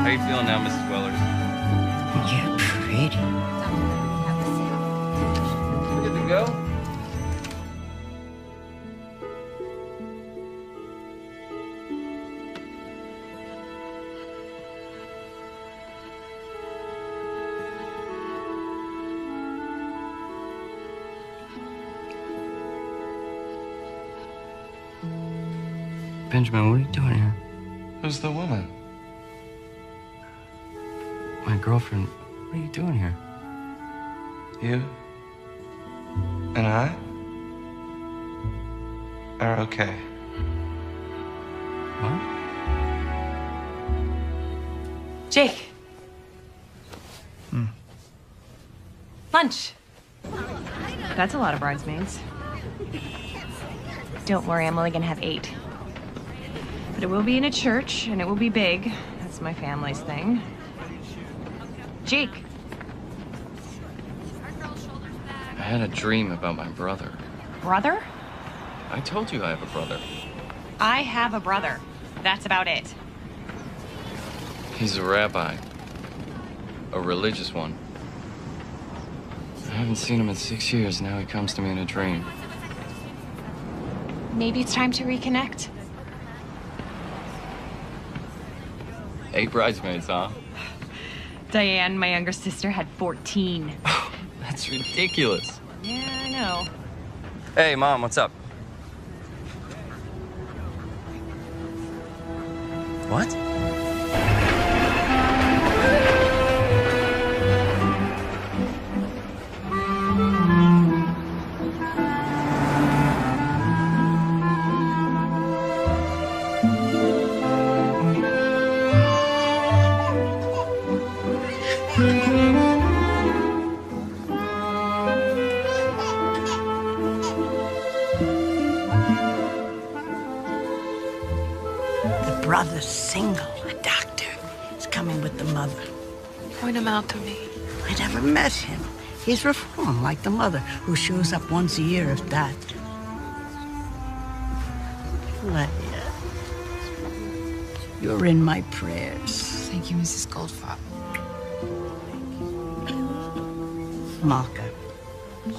How you feeling now, Mrs. Weller? You're pretty. We good to go? Benjamin, what are you doing here? Who's the woman? My girlfriend. What are you doing here? You and I are okay. What? Jake. Lunch. That's a lot of bridesmaids. Don't worry, I'm only gonna have 8. But it will be in a church, and it will be big. That's my family's thing. Jake. I had a dream about my brother. Brother? I told you I have a brother. I have a brother. That's about it. He's a rabbi. A religious one. I haven't seen him in 6 years. Now he comes to me in a dream. Maybe it's time to reconnect. 8 bridesmaids, huh? Diane, my younger sister, had 14. Oh, that's ridiculous. Yeah, I know. Hey, Mom, what's up? What? The brother's single, a doctor. He's coming with the mother. Point him out to me. I never met him. He's reformed like the mother, who shows up once a year if that. Leia, you're in my prayers. Thank you, Mrs. Goldfarb. Malka. You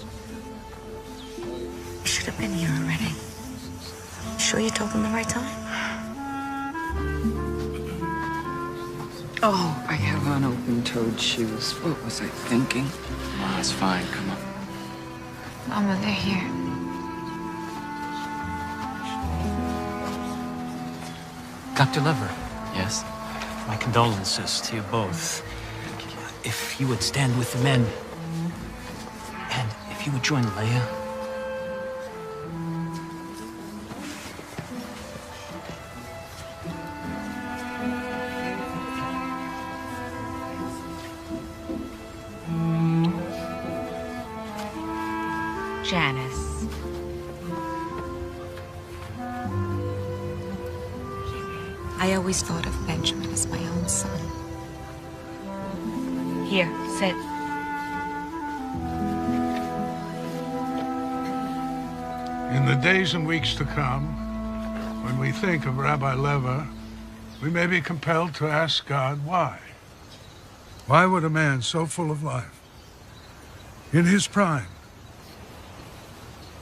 should have been here already. Sure you told them the right time? Oh, I have on open-toed shoes. What was I thinking? Ma, it's fine. Come on. Mama, they're here. Dr. Lever, Yes? my condolences to you both. If you would stand with the men, and if you would join Leia. Janice. I always thought of Benjamin as my own son. Here, sit. In the days and weeks to come, when we think of Rabbi Lever, we may be compelled to ask God why. Why would a man so full of life, in his prime,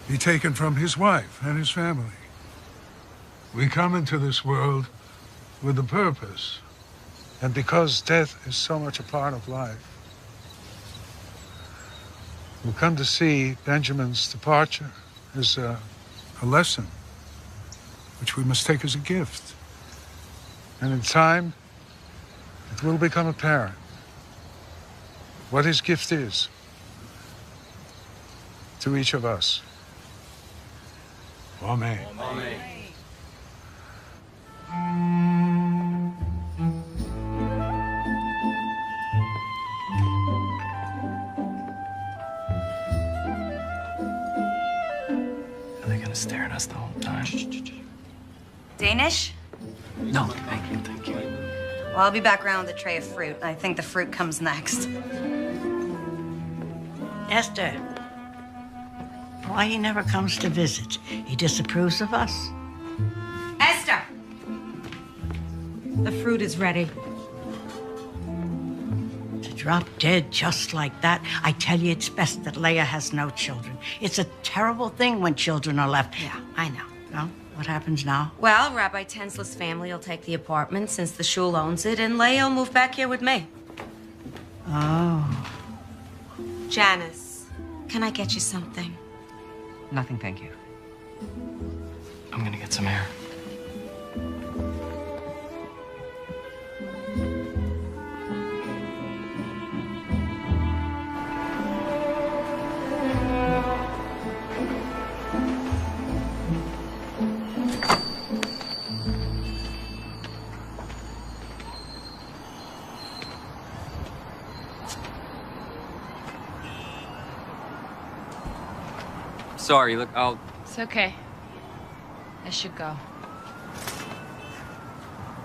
be taken from his wife and his family? We come into this world with a purpose, and because death is so much a part of life, we come to see Benjamin's departure as a lesson, which we must take as a gift. And in time, it will become apparent what his gift is to each of us. Amen. Amen. Are they gonna stare at us the whole time? Danish? No, thank you, thank you. Well, I'll be back around with a tray of fruit. I think the fruit comes next. Esther, why he never comes to visit? He disapproves of us? Esther! The fruit is ready. drop dead just like that. I tell you, it's best that Leia has no children. It's a terrible thing when children are left. Yeah, I know. No? What happens now? Well, Rabbi Tensla's family will take the apartment since the shul owns it, and Leia will move back here with me. Oh. Janice, can I get you something? Nothing, thank you. I'm gonna get some air. Sorry, look, I'll... It's okay. I should go.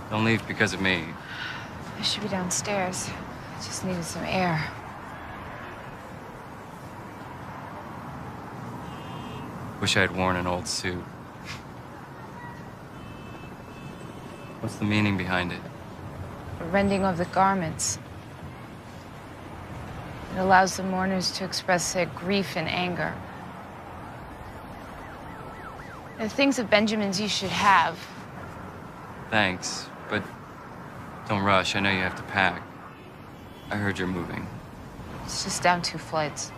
Don't leave because of me. I should be downstairs. I just needed some air. Wish I had worn an old suit. What's the meaning behind it? The rending of the garments. It allows the mourners to express their grief and anger. The things of Benjamin's you should have. Thanks, but don't rush. I know you have to pack. I heard you're moving. It's just down 2 flights.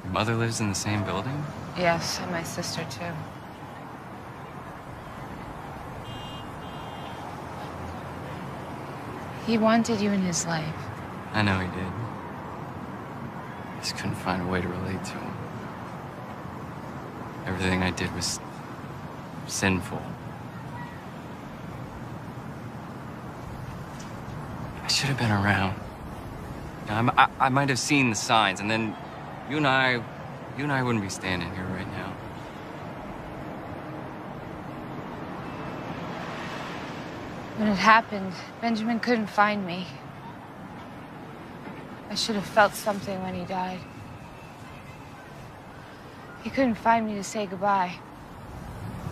Your mother lives in the same building? Yes, and my sister too. He wanted you in his life. I know he did. Just couldn't find a way to relate to him. Everything I did was sinful. I should have been around. I might have seen the signs, and then you and I wouldn't be standing here right now. When it happened, Benjamin couldn't find me. I should have felt something when he died. He couldn't find me to say goodbye.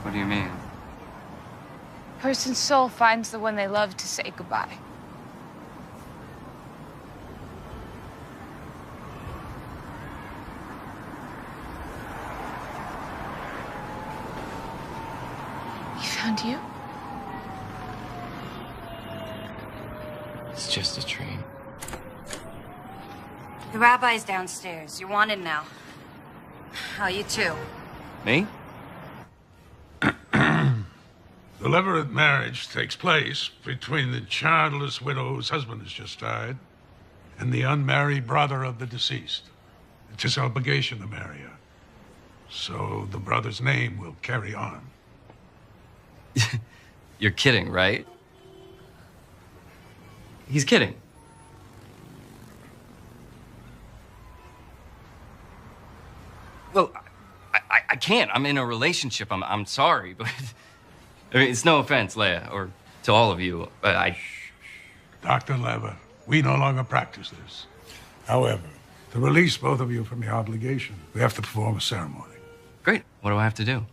What do you mean? A person's soul finds the one they love to say goodbye. He found you? It's just a dream. The rabbi's downstairs. You're wanted now. Oh, you too. Me? The levirate marriage takes place between the childless widow whose husband has just died and the unmarried brother of the deceased. It's his obligation to marry her. So the brother's name will carry on. You're kidding, right? He's kidding. Well, I can't. I'm in a relationship. I'm sorry, but I mean, it's no offense, Leia, or to all of you, but Dr. Lever, we no longer practice this. However, to release both of you from the obligation, we have to perform a ceremony. Great. What do I have to do?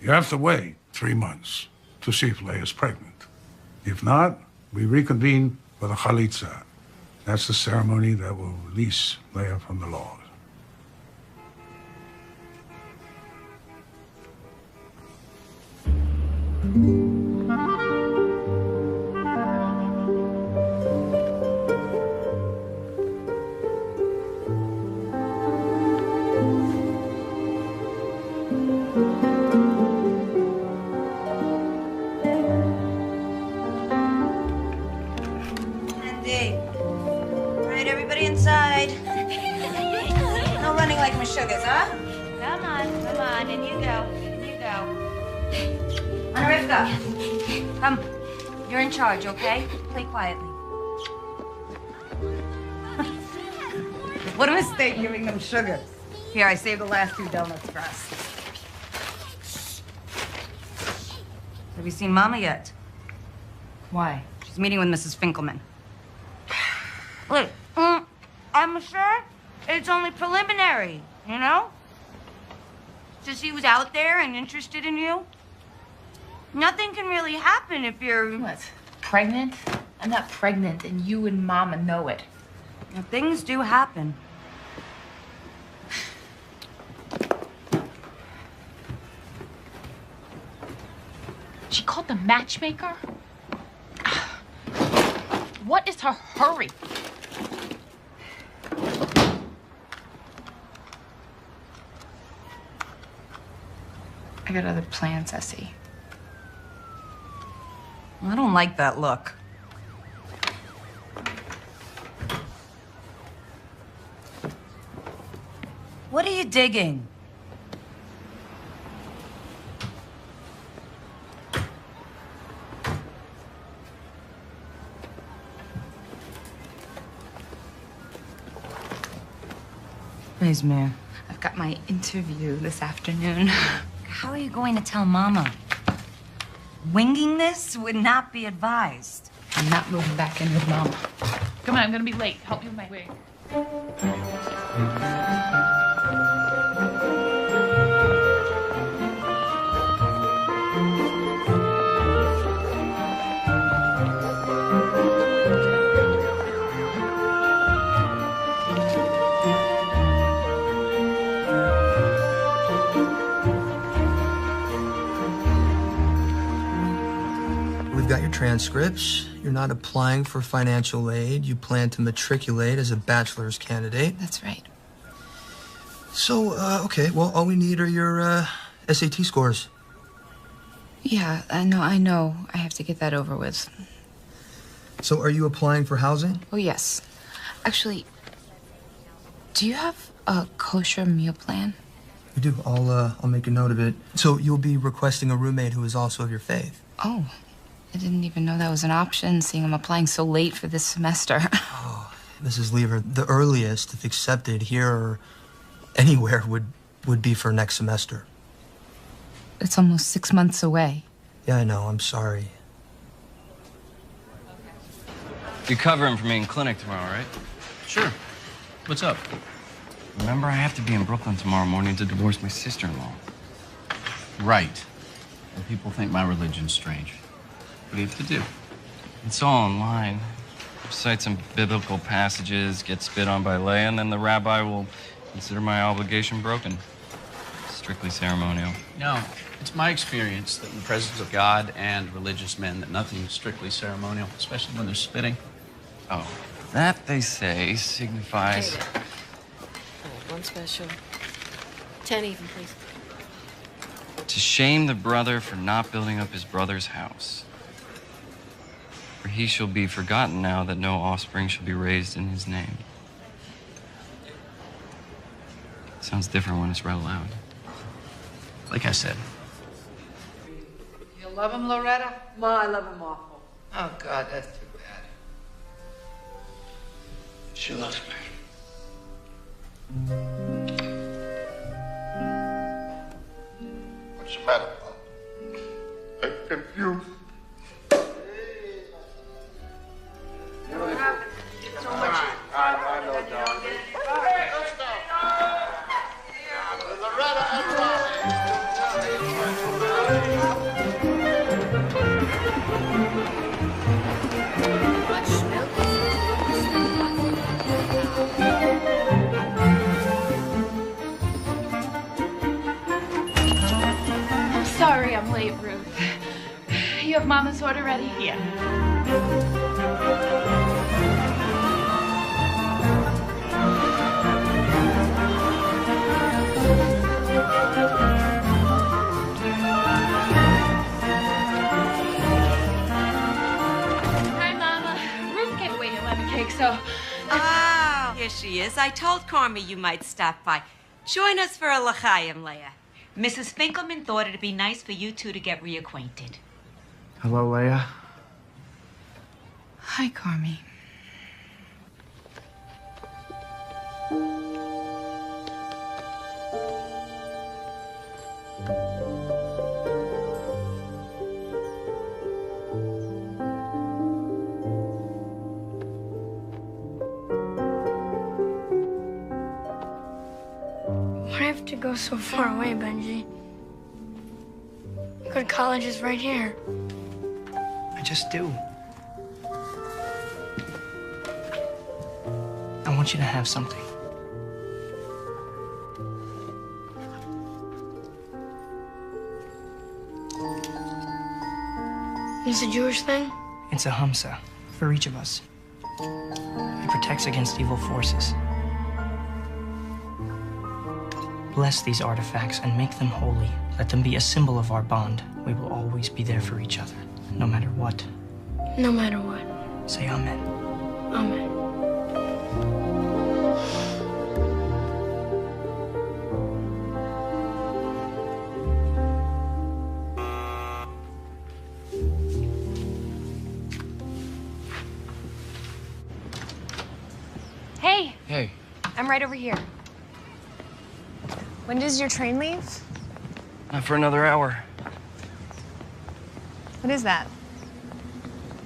You have to wait 3 months to see if Leia's pregnant. If not, we reconvene for the chalitza. That's the ceremony that will release Leia from the laws. Andy. All right, everybody inside. No running like my sugars, huh? Come on, and you go. Anarifka, come. You're in charge, okay? Play quietly. What a mistake giving them sugar. Here, I saved the last 2 donuts for us. Have you seen Mama yet? Why? She's meeting with Mrs. Finkelman. Look, I'm sure it's only preliminary, you know? Just he was out there and interested in you. Nothing can really happen if you're... What? Pregnant? I'm not pregnant, and you and Mama know it. Now, things do happen. She called the matchmaker? What is her hurry? I got other plans, Essie. I don't like that look. What are you digging? Please, Mare. I've got my interview this afternoon. How are you going to tell Mama? Winging this would not be advised. I'm not moving back in with Mama. Come on, I'm gonna be late. Help me with my wig. We've got your transcripts. You're not applying for financial aid. You plan to matriculate as a bachelor's candidate. That's right. So, okay, well, all we need are your SAT scores. Yeah, I know. I have to get that over with. So, are you applying for housing? Oh, yes. Actually, do you have a kosher meal plan? We do. I'll make a note of it. So, you'll be requesting a roommate who is also of your faith. Oh, I didn't even know that was an option, seeing I'm applying so late for this semester. Oh, Mrs. Lever, the earliest, if accepted here or anywhere, would be for next semester. It's almost 6 months away. Yeah, I know. I'm sorry. You're covering for me in clinic tomorrow, right? Sure. What's up? Remember, I have to be in Brooklyn tomorrow morning to divorce my sister-in-law. Right. And people think my religion's strange. What do you have to do? It's all online. Recite some biblical passages, get spit on by Leia, and then the rabbi will consider my obligation broken. Strictly ceremonial. No, it's my experience that in the presence of God and religious men that nothing is strictly ceremonial, especially when they're spitting. Oh, that, they say, signifies... One special. 10 even, please. To shame the brother for not building up his brother's house. For he shall be forgotten now that no offspring shall be raised in his name. Sounds different when it's read aloud. Like I said. You love him, Loretta? Ma, I love him awful. Oh, God, that's too bad. She loves me. What's the matter, Mom? I'm confused. I know, darling. Loretta and I'm sorry I'm late, Ruth. You have Mama's order ready? Yeah. Hi, Mama. Ruth gave away your lemon cake, so... Ah, here she is. I told Carmi you might stop by. Join us for a l'chaim, Leia. Mrs. Finkelman thought it'd be nice for you two to get reacquainted. Hello, Leia. Hi, Carmi. Why do I have to go so far away, Benji? Good college is right here. I just do. want you to have something. It's a Jewish thing? It's a Hamsa for each of us. It protects against evil forces. Bless these artifacts and make them holy. Let them be a symbol of our bond. We will always be there for each other, no matter what. No matter what. Say amen. Amen. Hey, Hey. I'm right over here. When does your train leave? Not for another hour. What is that?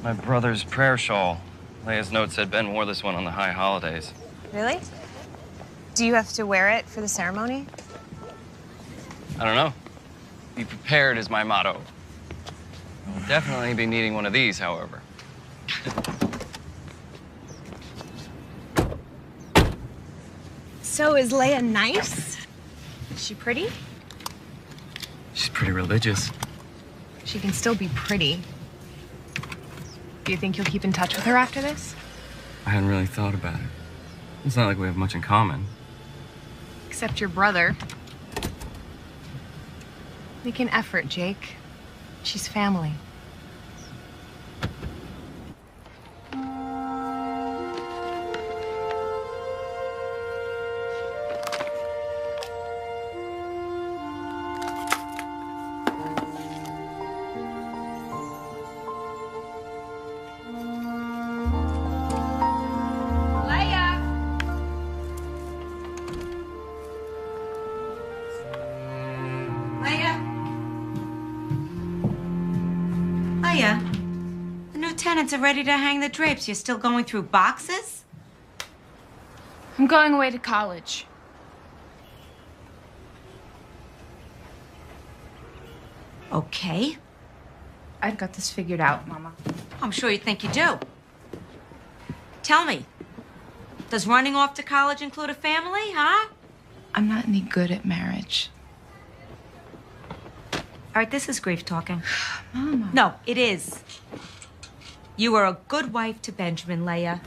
My brother's prayer shawl. Leia's note said Ben wore this one on the high holidays. Really? Do you have to wear it for the ceremony? I don't know. Be prepared is my motto. I'll definitely be needing one of these, however. So is Leia nice? Is she pretty? She's pretty religious. She can still be pretty. Do you think you'll keep in touch with her after this? I hadn't really thought about it. It's not like we have much in common. Except your brother. Make an effort, Jake. She's family. The new tenants are ready to hang the drapes. You're still going through boxes? I'm going away to college. Okay. I've got this figured out, Mama. I'm sure you think you do. Tell me, does running off to college include a family, huh? I'm not any good at marriage. All right, this is grief talking. Mama. No, it is. You were a good wife to Benjamin, Leia.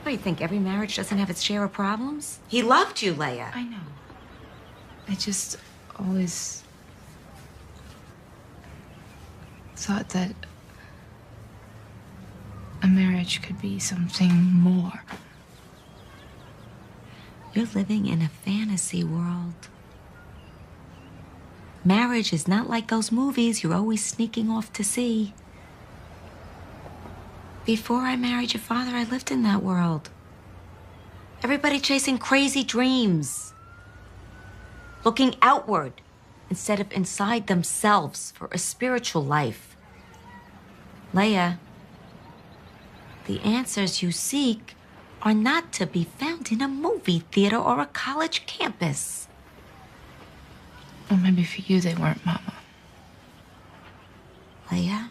What, do you think every marriage doesn't have its share of problems? He loved you, Leia. I know. I just always thought that a marriage could be something more. You're living in a fantasy world. Marriage is not like those movies you're always sneaking off to see. Before I married your father, I lived in that world. Everybody chasing crazy dreams. Looking outward instead of inside themselves for a spiritual life. Leia, the answers you seek are not to be found in a movie theater or a college campus. Or maybe for you they weren't, Mama. Leia,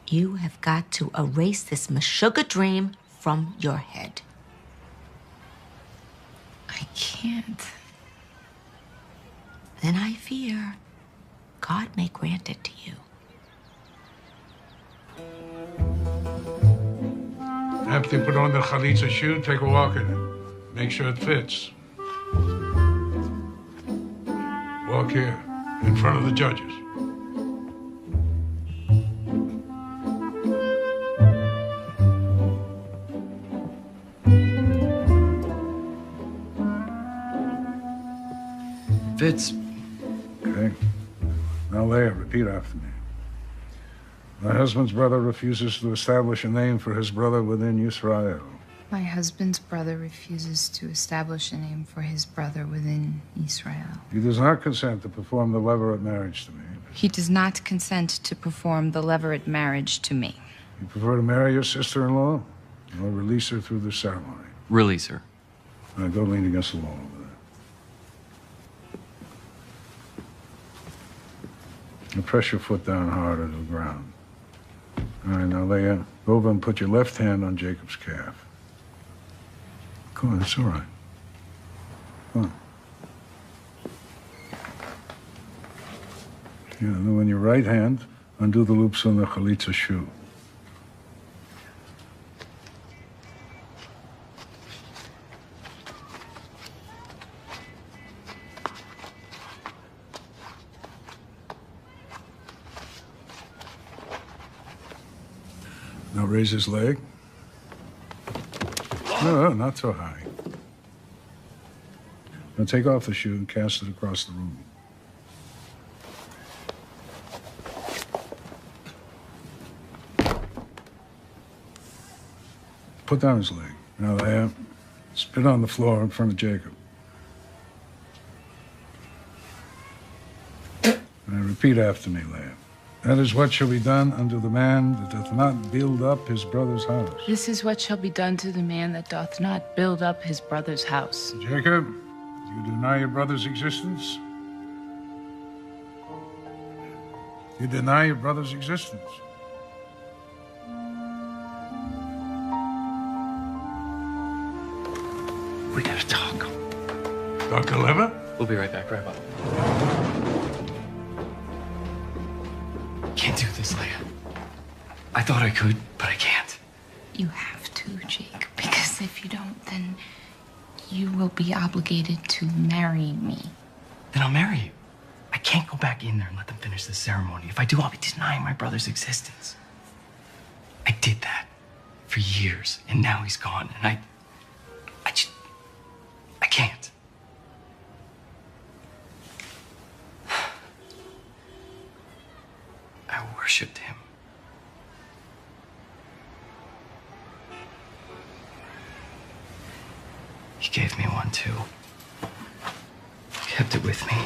you have got to erase this Meshuggah dream from your head. I can't. Then I fear God may grant it to you. After you put on the chalitza shoe, take a walk in it. Make sure it fits. Walk here, in front of the judges. Fits. Okay. Now, Leia, repeat after me. My husband's brother refuses to establish a name for his brother within Israel. My husband's brother refuses to establish a name for his brother within Israel. He does not consent to perform the levirate marriage to me. He does not consent to perform the levirate marriage to me. You prefer to marry your sister-in-law or release her through the ceremony? Release her. Now go lean against the wall over there. Now press your foot down hard onto the ground. All right, now, Leah, go over and put your left hand on Jacob's calf. Come on, it's all right. Come on. Yeah, and then when your right hand, undo the loops on the chalitza shoe. Now raise his leg. No, not so high. Now take off the shoe and cast it across the room. Put down his leg. Now there. Spit on the floor in front of Jacob. And repeat after me, Leah. That is what shall be done unto the man that doth not build up his brother's house. This is what shall be done to the man that doth not build up his brother's house. Jacob, do you deny your brother's existence? You deny your brother's existence. We gotta talk. Dr. Lever? We'll be right back, Rabbi. Can't do this, Leia. I thought I could, but I can't. You have to, Jake, because if you don't, then you will be obligated to marry me. Then I'll marry you. I can't go back in there and let them finish the ceremony. If I do, I'll be denying my brother's existence. I did that for years, and now he's gone, and I can't. I worshipped him. He gave me one too. He kept it with me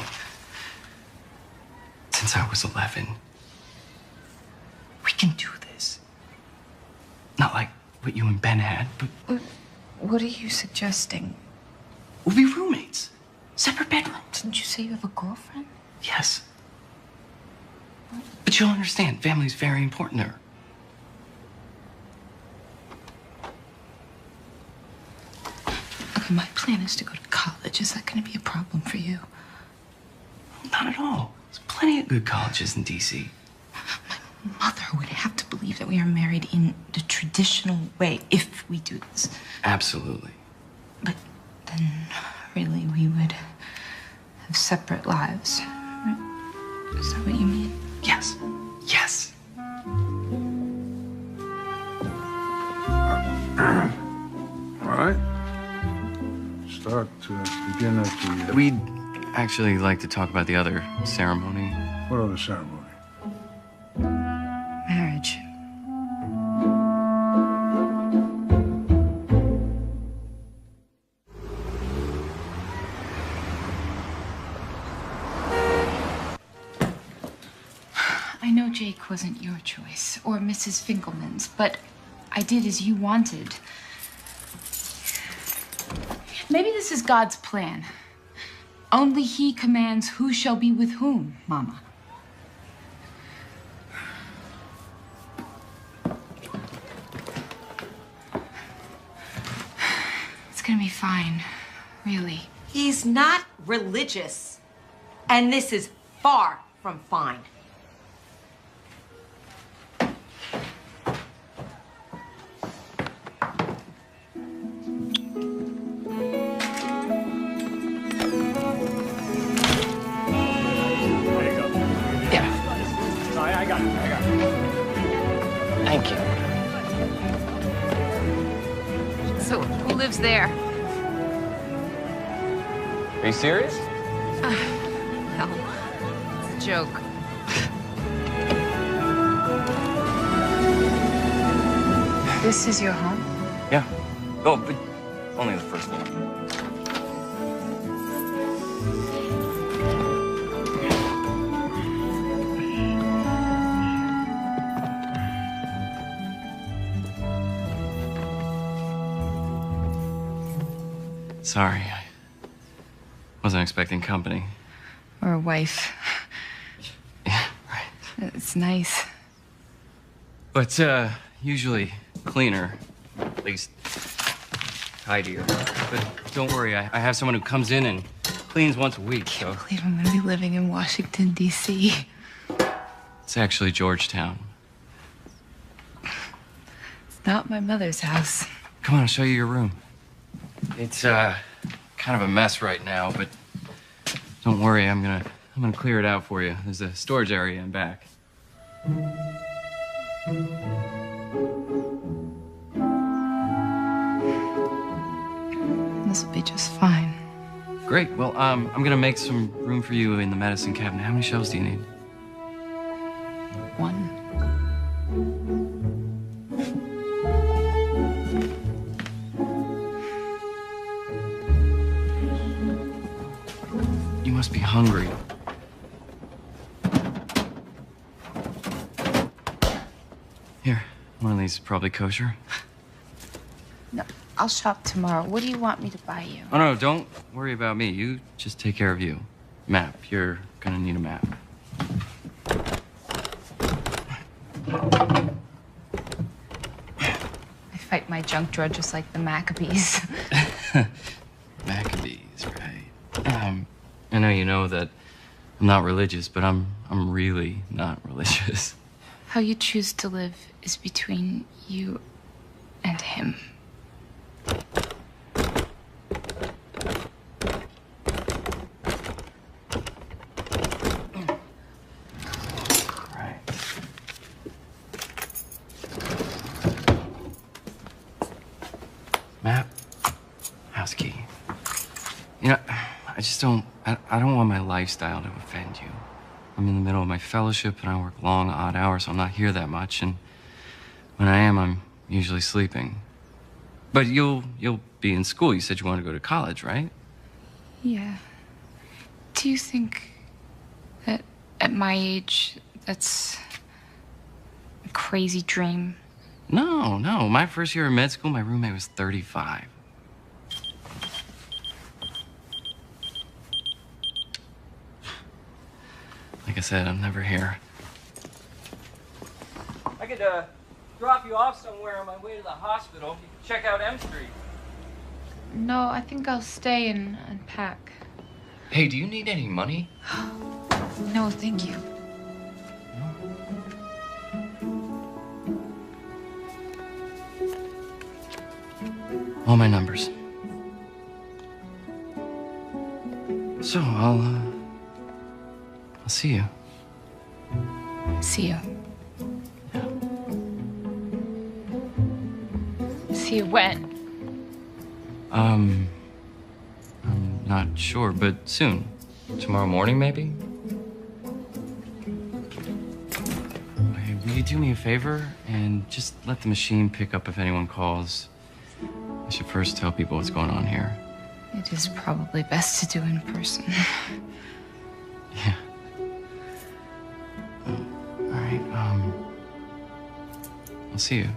since I was 11. We can do this. Not like what you and Ben had, but What are you suggesting? we'll be roommates. Separate bedrooms. Didn't you say you have a girlfriend? Yes. But you'll understand, family's very important to her. Okay, my plan is to go to college. Is that going to be a problem for you? Not at all. There's plenty of good colleges in D.C. My mother would have to believe that we are married in the traditional way if we do this. Absolutely. But then, really, we would have separate lives. Right? Is that what you mean? Yes. Yes. All right. Start to begin at the... We'd actually like to talk about the other ceremony. What other ceremony? Marriage. I know Jake wasn't your choice, or Mrs. Finkelman's, but I did as you wanted. Maybe this is God's plan. Only he commands who shall be with whom, Mama. It's gonna be fine, really. He's not religious. And this is far from fine. Thank you. So, who lives there? Are you serious? No, it's a joke. This is your home? Yeah. Oh, but only the first one. Sorry, I wasn't expecting company. Or a wife. Yeah, right. It's nice. But usually cleaner, at least tidier. But don't worry, I have someone who comes in and cleans once a week, so. I can't believe I'm gonna be living in Washington, D.C. It's actually Georgetown. It's not my mother's house. Come on, I'll show you your room. It's kind of a mess right now, but don't worry, I'm gonna clear it out for you. There's a storage area in back. This will be just fine. Great. Well, I'm gonna make some room for you in the medicine cabinet. How many shelves do you need? One. You must be hungry. Here, one of these is probably kosher. No, I'll shop tomorrow. What do you want me to buy you? Oh, no, don't worry about me. You just take care of you. Map. You're gonna need a map. I fight my junk drawer just like the Maccabees. Maccabees, right. I know you know that I'm not religious, but I'm really not religious. How you choose to live is between you and him. Right. Map. House key. You know, I just don't... I don't want my lifestyle to offend you. I'm in the middle of my fellowship, and I work long, odd hours, so I'm not here that much, and when I am, I'm usually sleeping. But you'll be in school. You said you wanted to go to college, right? Yeah. Do you think that at my age, that's a crazy dream? No. My first year in med school, my roommate was 35. Like I said, I'm never here. I could drop you off somewhere on my way to the hospital. You can check out M Street. No, I think I'll stay and unpack. Hey, do you need any money? No, thank you. All my numbers. So, I'll see you. See you. See you when? I'm not sure, but soon. Tomorrow morning, maybe? Okay, will you do me a favor and just let the machine pick up if anyone calls? I should first tell people what's going on here. It is probably best to do in person. Yeah. All right, I'll see you.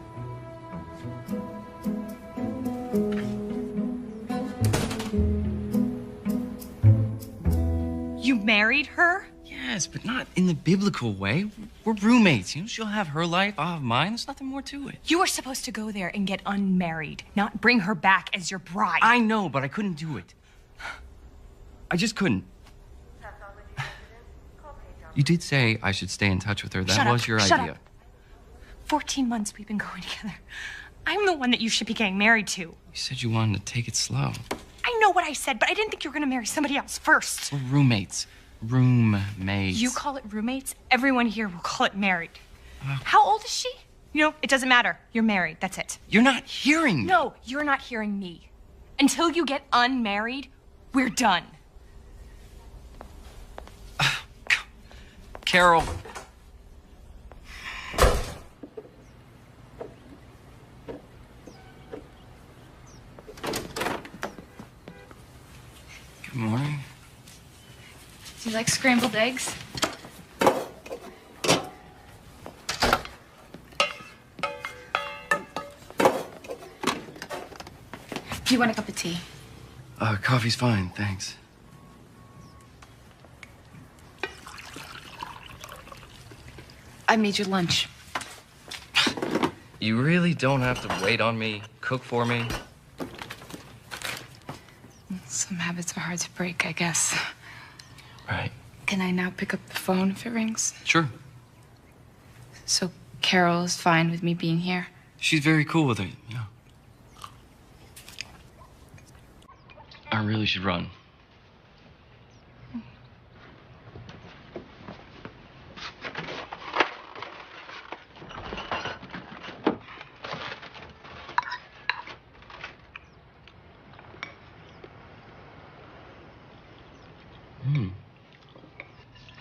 You married her? Yes, but not in the biblical way. We're roommates. You know, she'll have her life, I'll have mine. There's nothing more to it. You were supposed to go there and get unmarried, not bring her back as your bride. I know, but I couldn't do it. I just couldn't. You did say I should stay in touch with her. That was your idea. Up. 14 months we've been going together. I'm the one that you should be getting married to. You said you wanted to take it slow. I know what I said, but I didn't think you were going to marry somebody else first. We're roommates. Roommates. You call it roommates, everyone here will call it married. How old is she? You know, it doesn't matter. You're married. That's it. You're not hearing me. No, you're not hearing me. Until you get unmarried, we're done. Carol. Good morning. Do you like scrambled eggs? Do you want a cup of tea? Coffee's fine, thanks. I made your lunch. You really don't have to wait on me, cook for me. Some habits are hard to break, I guess. Right. Can I now pick up the phone if it rings? Sure. So Carol is fine with me being here? She's very cool with it, yeah. I really should run.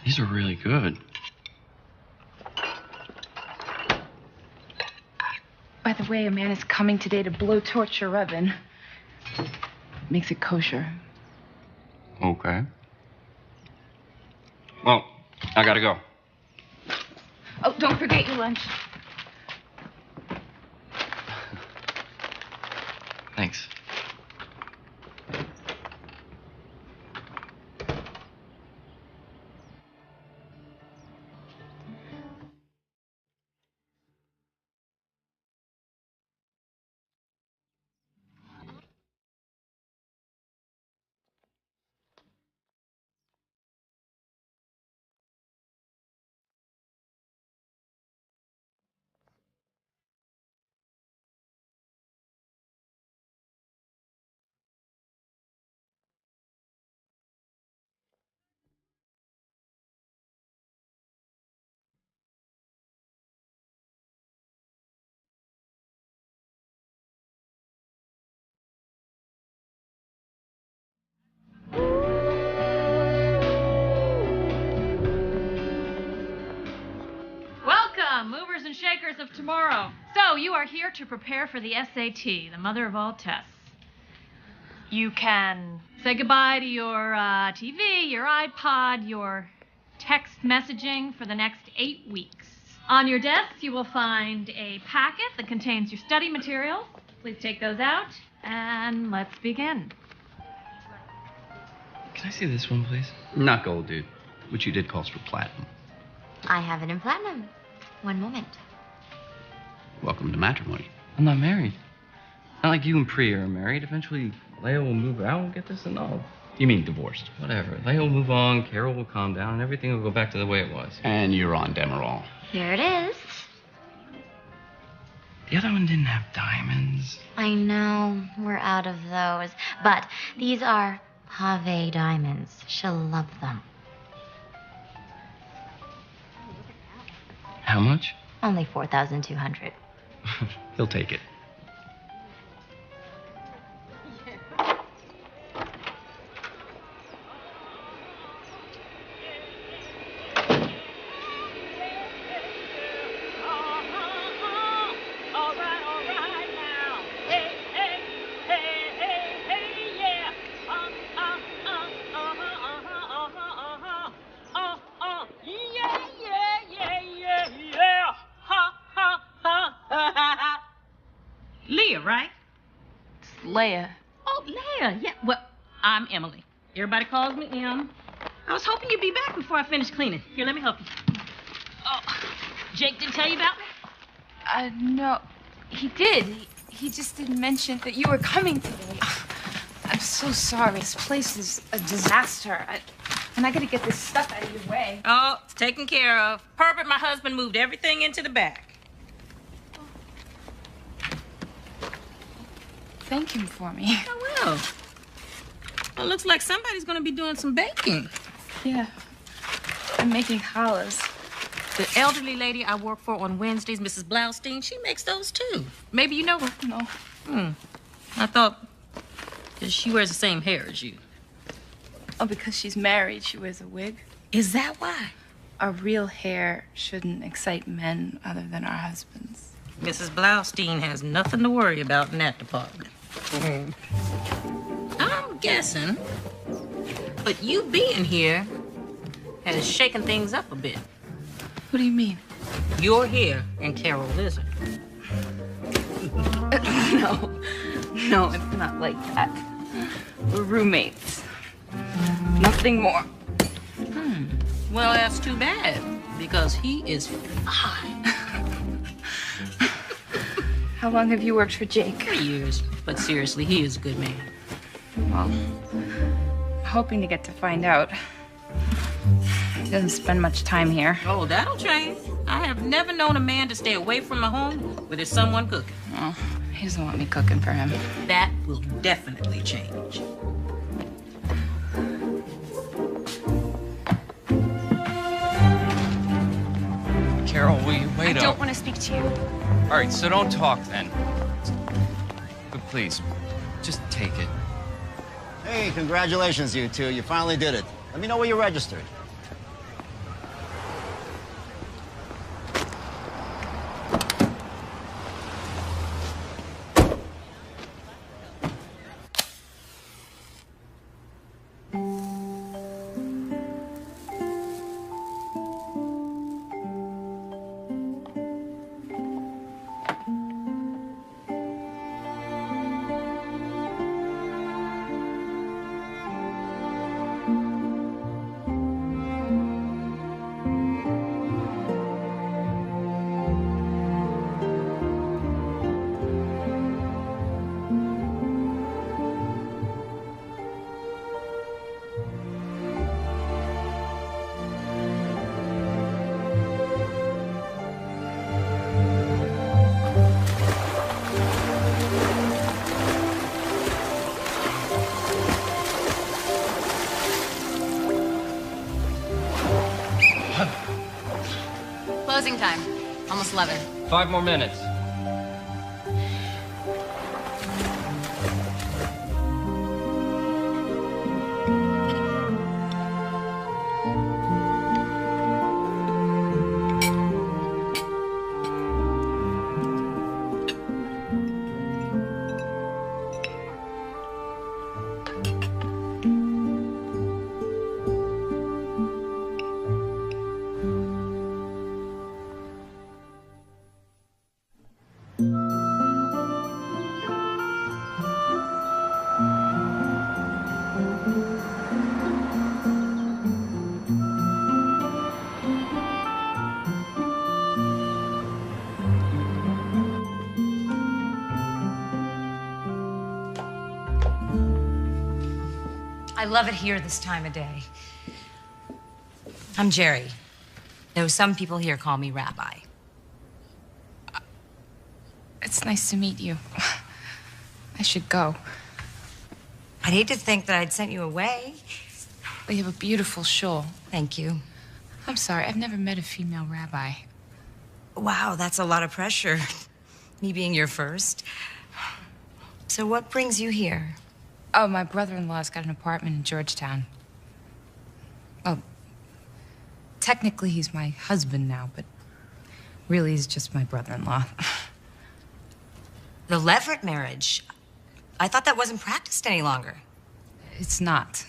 These are really good. By the way, a man is coming today to blowtorch your oven. Makes it kosher. Okay. Well, I gotta go. Oh, don't forget your lunch. Thanks. Welcome, movers and shakers of tomorrow. So, you are here to prepare for the SAT, the mother of all tests. You can say goodbye to your TV, your iPod, your text messaging for the next 8 weeks. On your desk, you will find a packet that contains your study materials. Please take those out, and let's begin. Can I see this one, please? Not gold, dude. What you did calls for platinum. I have it in platinum. One moment. Welcome to matrimony. I'm not married. Not like you and Priya are married. Eventually, Leia will move out and get this annulled. You mean divorced? Whatever. Leia will move on, Carol will calm down, and everything will go back to the way it was. And you're on Demerol. Here it is. The other one didn't have diamonds. I know, we're out of those. But these are Pave diamonds. She'll love them. How much? Only 4,200. He'll take it. Leah, right? It's Leia. Oh, Leia. Yeah. Well, I'm Emily. Everybody calls me Em. I was hoping you'd be back before I finish cleaning. Here, let me help you. Oh, Jake didn't tell you about me? No. He did. He just didn't mention that you were coming today. I'm so sorry. This place is a disaster. And I gotta get this stuff out of your way. Oh, it's taken care of. Herbert, my husband, moved everything into the back. Thank him for me. Oh, well. Well, looks like somebody's gonna be doing some baking. Yeah. I'm making challahs. The elderly lady I work for on Wednesdays, Mrs. Blaustein, she makes those too. Maybe you know her. No. I thought that she wears the same hair as you. Oh, because she's married, she wears a wig. Is that why? Our real hair shouldn't excite men other than our husbands. Mrs. Blaustein has nothing to worry about in that department. I'm guessing, but you being here has shaken things up a bit. What do you mean? You're here and Carol isn't. No, it's not like that. We're roommates. Nothing more. Well, that's too bad, because he is fine. How long have you worked for Jake? 3 years. But seriously, he is a good man. Well, I'm hoping to get to find out. He doesn't spend much time here. Oh, that'll change. I have never known a man to stay away from a home where there's someone cooking. Oh, he doesn't want me cooking for him. That will definitely change. Carol, will you wait I up? don't want to speak to you. All right, so don't talk then. But please, just take it. Hey, congratulations, you two. You finally did it. Let me know where you registered. Closing time. Almost 11. 5 more minutes. I love it here this time of day. I'm Jerry, though some people here call me Rabbi. It's nice to meet you. I should go. I'd hate to think that I'd sent you away. But you have a beautiful shawl. Thank you. I'm sorry, I've never met a female rabbi. Wow, that's a lot of pressure. Me being your first. So what brings you here? Oh, my brother-in-law's got an apartment in Georgetown. Well, technically he's my husband now, but really he's just my brother-in-law. The Leverett marriage. I thought that wasn't practiced any longer. It's not.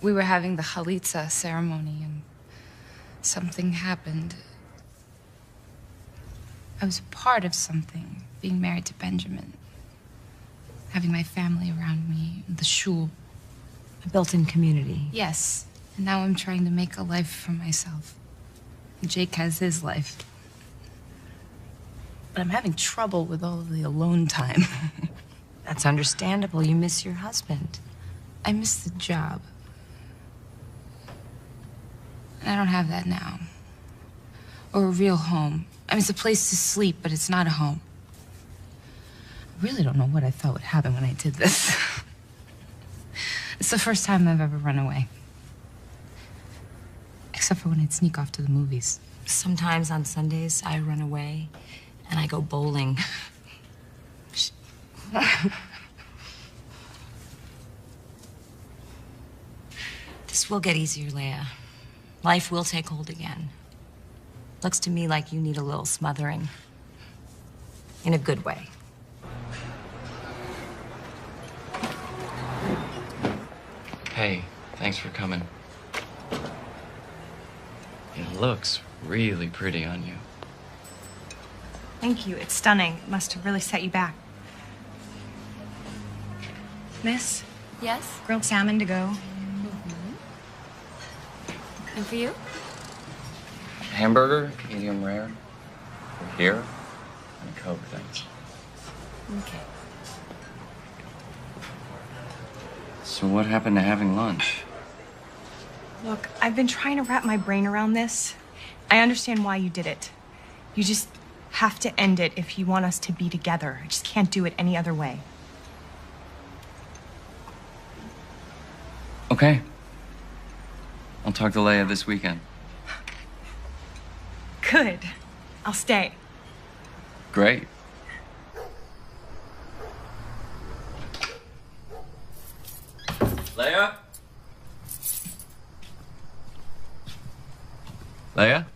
We were having the chalitza ceremony and something happened. I was a part of something, being married to Benjamin. Having my family around me, the shul. A built-in community. Yes. And now I'm trying to make a life for myself. Jake has his life. But I'm having trouble with all of the alone time. That's understandable. You miss your husband. I miss the job. And I don't have that now. Or a real home. I mean, it's a place to sleep, but it's not a home. I really don't know what I thought would happen when I did this. It's the first time I've ever run away. Except for when I'd sneak off to the movies. Sometimes on Sundays, I run away and I go bowling. This will get easier, Leia. Life will take hold again. Looks to me like you need a little smothering. In a good way. Hey, thanks for coming. It looks really pretty on you. Thank you. It's stunning. It must have really set you back. Miss? Yes? Grilled salmon to go. And for you? Hamburger, medium rare. Here, and a Coke, thanks. Okay. So what happened to having lunch? Look, I've been trying to wrap my brain around this. I understand why you did it. You just have to end it if you want us to be together. I just can't do it any other way. Okay. I'll talk to Leia this weekend. Good. I'll stay. Great. Leia? Leia?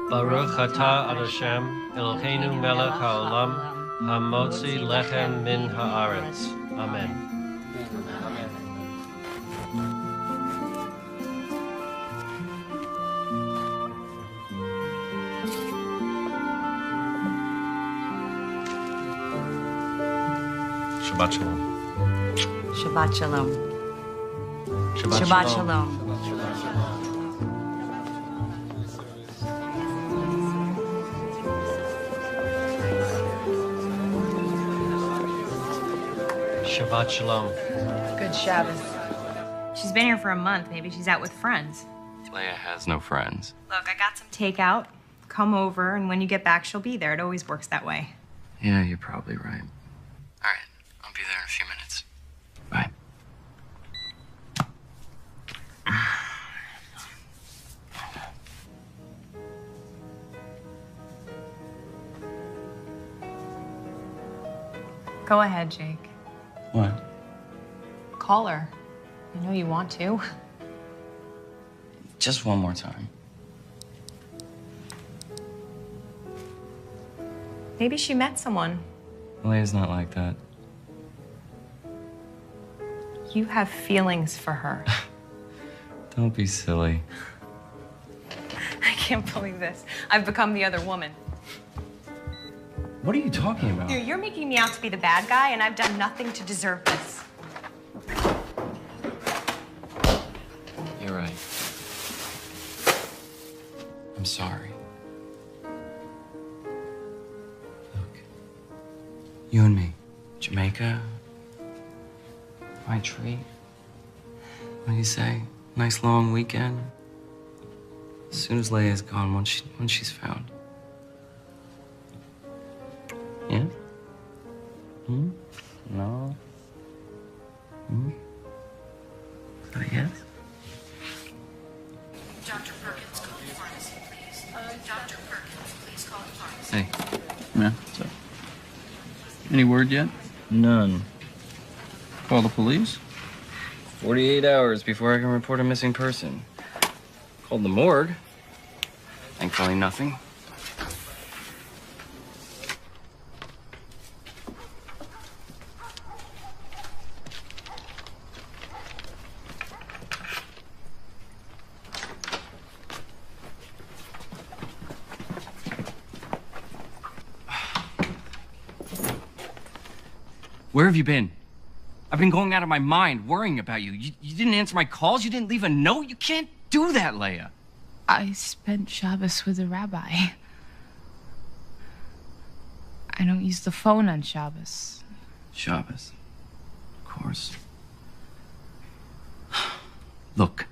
Baruch atah Adoshem, Eloheinu melech haolam, hamotzi lechem min haaretz. Amen. Shabbat shalom. Shabbat shalom. Shabbat shalom. Shabbat shalom. Good Shabbos. She's been here for a month. Maybe she's out with friends. Leia has no friends. Look, I got some takeout. Come over, and when you get back, she'll be there. It always works that way. Yeah, you're probably right. All right, I'll be there in a few minutes. Bye. Go ahead, Jake. What? Call her. I know you want to. Just one more time. Maybe she met someone. Leia's not like that. You have feelings for her. Don't be silly. I can't believe this. I've become the other woman. What are you talking about? You're making me out to be the bad guy, and I've done nothing to deserve this. You're right. I'm sorry. Look, you and me, Jamaica, my treat. What do you say? Nice long weekend. As soon as Leia's gone, once she's found. Yeah? Hmm? No? Hmm? Oh, yes? Dr. Perkins, call the pharmacy, please. Dr. Perkins, please call the pharmacy. Hey. Yeah, what's up? Any word yet? None. Call the police? 48 hours before I can report a missing person. Called the morgue. Thankfully, nothing. Where have you been? I've been going out of my mind worrying about you. You didn't answer my calls. You didn't leave a note. You can't do that, Leia. I spent Shabbos with a rabbi. I don't use the phone on Shabbos. Shabbos. Of course. Look,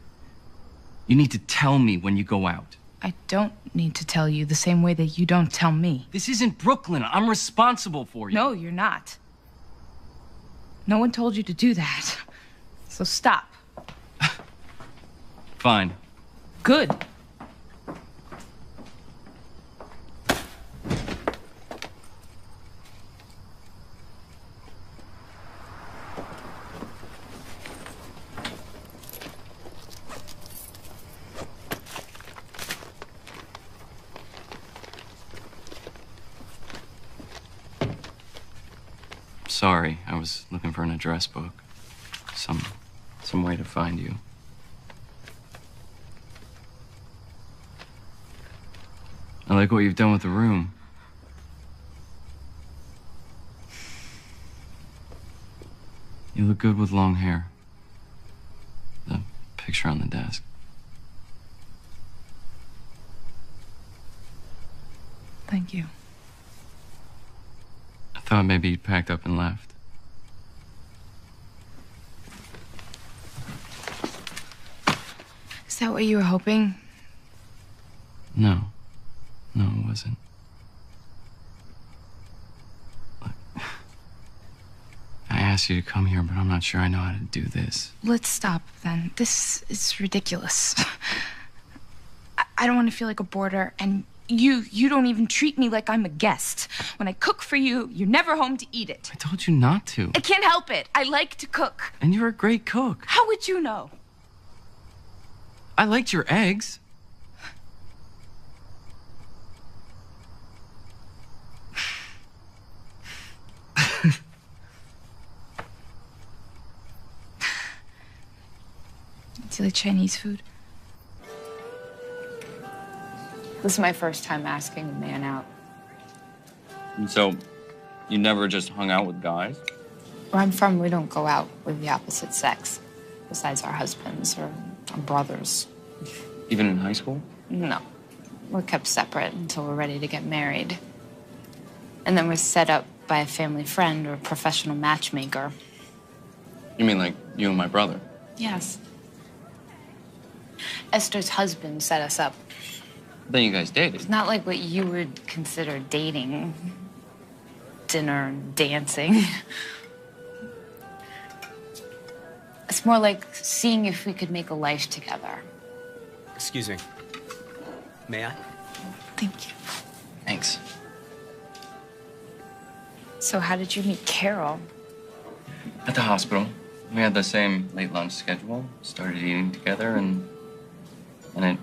you need to tell me when you go out. I don't need to tell you the same way that you don't tell me. This isn't Brooklyn. I'm responsible for you. No, you're not. No one told you to do that. So stop. Fine. Good. sorry. I was looking for an address book. Some way to find you. I like what you've done with the room. You look good with long hair. The picture on the desk. Thank you. I thought maybe you'd packed up and left. Is that what you were hoping? No. No, it wasn't. Look, I asked you to come here, but I'm not sure I know how to do this. Let's stop then. This is ridiculous. I don't want to feel like a boarder, and you don't even treat me like I'm a guest. When I cook for you, you're never home to eat it. I told you not to. I can't help it. I like to cook. And you're a great cook. How would you know? I liked your eggs. Do you like Chinese food? This is my first time asking a man out. And so, you never just hung out with guys? Where I'm from, we don't go out with the opposite sex, besides our husbands or our brothers. Even in high school? No. We're kept separate until we're ready to get married. And then we're set up by a family friend or a professional matchmaker. You mean like you and my brother? Yes. Esther's husband set us up. Then you guys dated. It's not like what you would consider dating. Dinner and dancing. It's more like seeing if we could make a life together. Excuse me. May I? Thank you. Thanks. So how did you meet Carol? At the hospital. We had the same late lunch schedule, started eating together, and it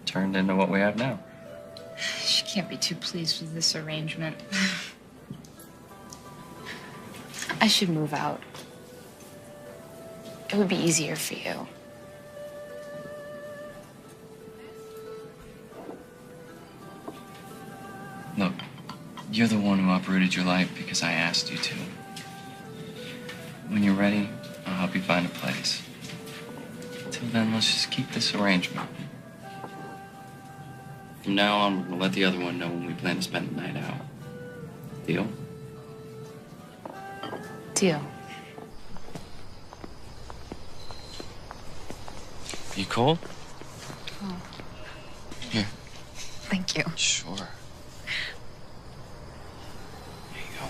turned into what we have now. She can't be too pleased with this arrangement. I should move out. It would be easier for you. Look, you're the one who uprooted your life because I asked you to. When you're ready, I'll help you find a place. Till then, let's just keep this arrangement. From now on, we're gonna let the other one know when we plan to spend the night out. Deal? Deal. You cold? Oh, Here. thank you. Sure. Here you go.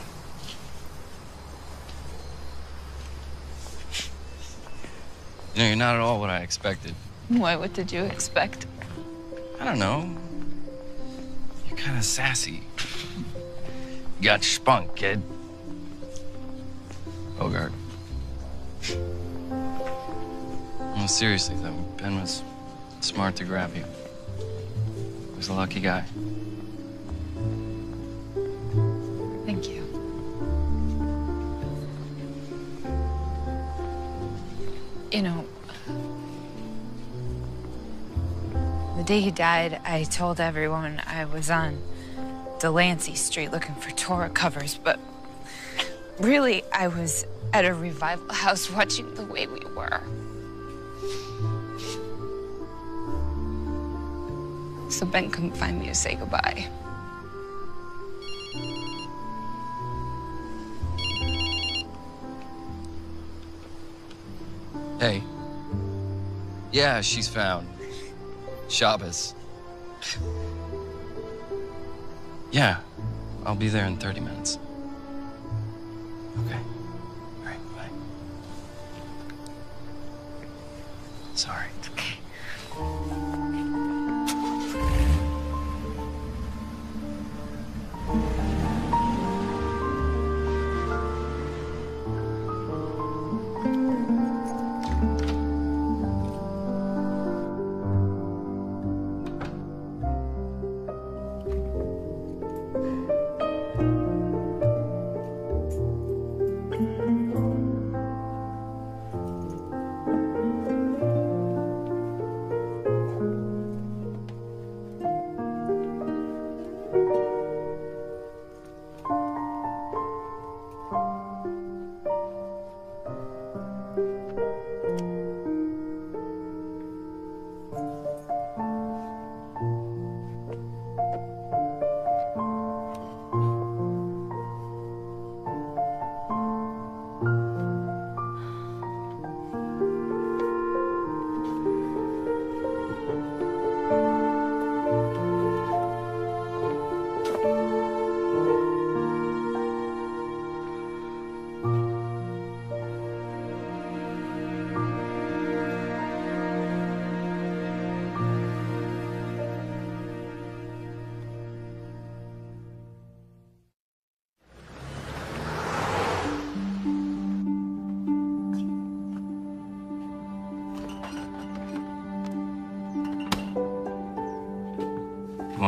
You know, you're not at all what I expected. Why, what did you expect? I don't know. You're kind of sassy. You got spunk, kid. Bogart. No, seriously, though, Ben was smart to grab you. He was a lucky guy. Thank you. You know, the day he died, I told everyone I was on Delancey Street looking for Torah covers, but really, I was at a revival house watching The Way We Were. So Ben couldn't find me to say goodbye. Hey. Yeah, she's found. Shabbos. Yeah, I'll be there in 30 minutes. Okay. All right, bye. Sorry. It's okay.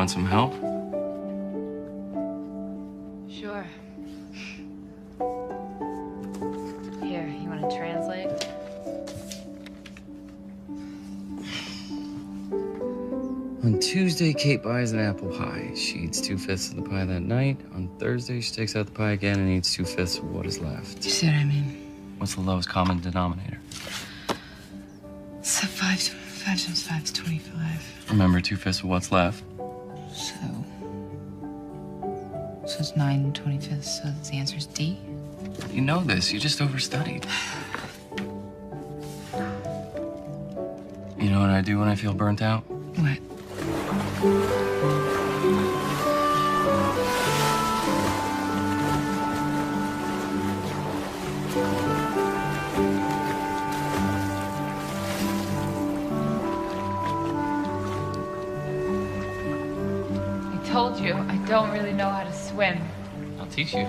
want some help? Sure. Here, you want to translate? On Tuesday, Kate buys an apple pie. She eats 2/5 of the pie that night. On Thursday, she takes out the pie again and eats 2/5 of what is left. You see what I mean? What's the lowest common denominator? So 5 times 5 is 25. Remember, 2/5 of what's left. So it's 9 25ths, so the answer is D? You know this. You just overstudied. You know what I do when I feel burnt out? What? I told you, I don't really know how to swim. I'll teach you.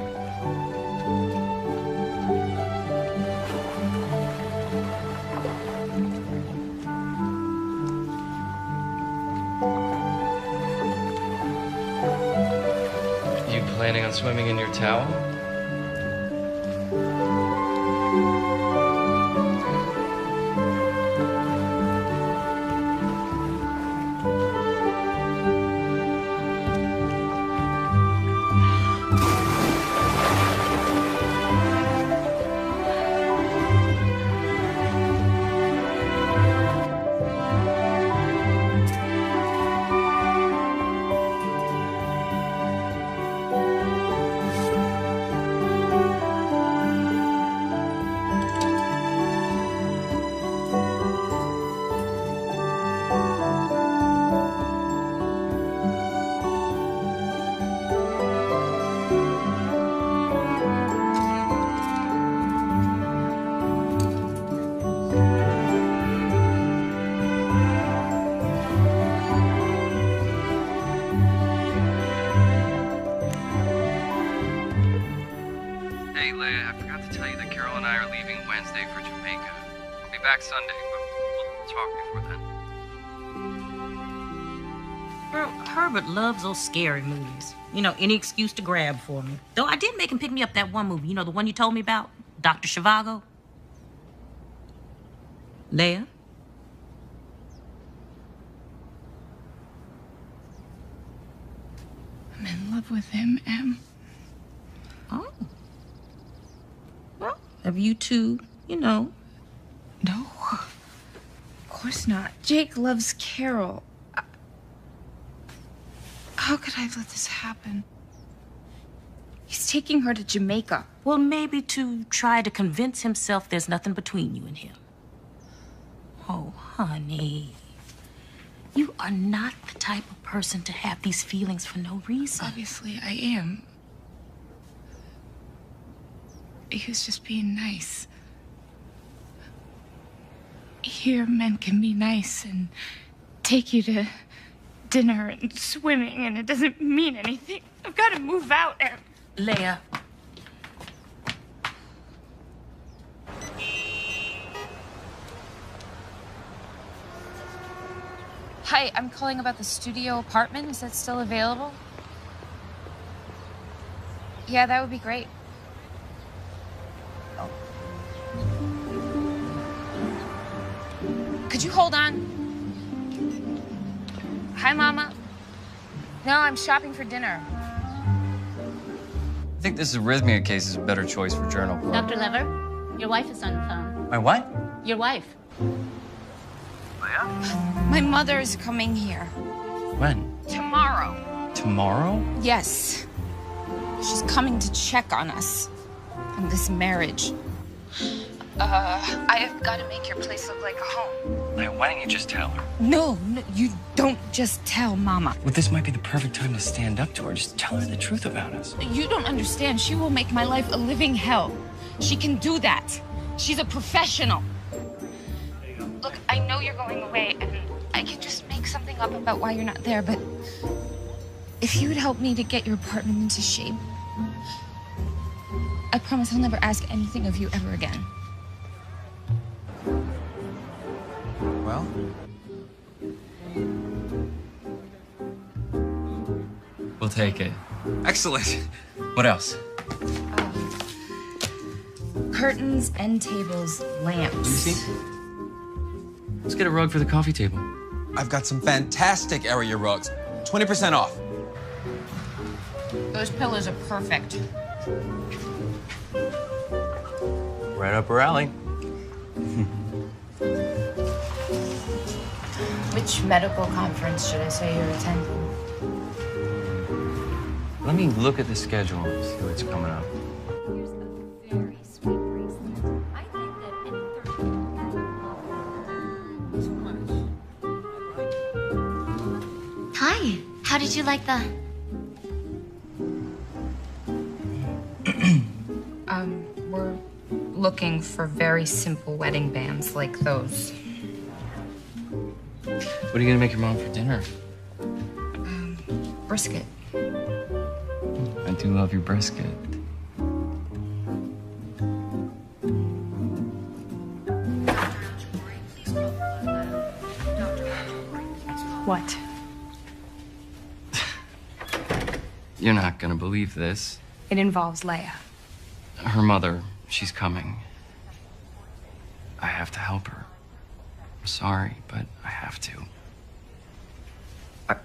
You planning on swimming in your towel? Hey, Leia, I forgot to tell you that Carol and I are leaving Wednesday for Jamaica. I'll be back Sunday, but we'll talk before then. Girl, Herbert loves those scary movies. You know, any excuse to grab for me. Though I did make him pick me up that one movie. You know, the one you told me about? Dr. Zhivago? Leia? I'm in love with him, Em. Oh. Well, have you two, you know? No. Of course not. Jake loves Carol. How could I let this happen? He's taking her to Jamaica. Well, maybe to try to convince himself there's nothing between you and him. Oh, honey. You are not the type of person to have these feelings for no reason. Obviously, I am. He was just being nice. Here, men can be nice and take you to dinner and swimming, and it doesn't mean anything. I've got to move out, Em. Leia. Hi, I'm calling about the studio apartment. Is that still available? Yeah, that would be great. Oh. Could you hold on? Hi, Mama. No, I'm shopping for dinner. I think this arrhythmia case is a better choice for journal club. Dr. Lever, your wife is on the phone. My what? Your wife. My mother is coming here. When? Tomorrow. Tomorrow? Yes. She's coming to check on us. On this marriage. I have got to make your place look like a home. Leia, why don't you just tell her? No, you don't just tell Mama. Well, this might be the perfect time to stand up to her. Just tell her the truth about us. You don't understand. She will make my life a living hell. She can do that. She's a professional. Look, I know you're going away, and I can just make something up about why you're not there, but if you would help me to get your apartment into shape, I promise I'll never ask anything of you ever again. Well, take it. Excellent. What else? Curtains, end tables, lamps. Let me see. Let's get a rug for the coffee table. I've got some fantastic area rugs. 20% off. Those pillows are perfect. Right up her alley. Which medical conference should I say you're attending? Let me look at the schedule and see what's coming up. Hi. How did you like the... We're looking for very simple wedding bands like those. What are you gonna make your mom for dinner? Brisket. I do love your brisket. What? You're not gonna believe this. It involves Leia. Her mother, she's coming. I have to help her. I'm sorry, but I have to.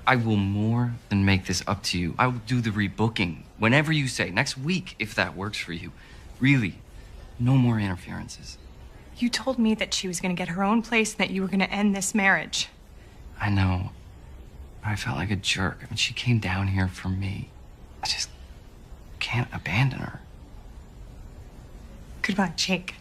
I will more than make this up to you. I will do the rebooking whenever you say, next week, if that works for you. Really, no more interferences. You told me that she was going to get her own place and that you were going to end this marriage. I know. I felt like a jerk. I mean, she came down here for me. I just can't abandon her. Goodbye, Jake.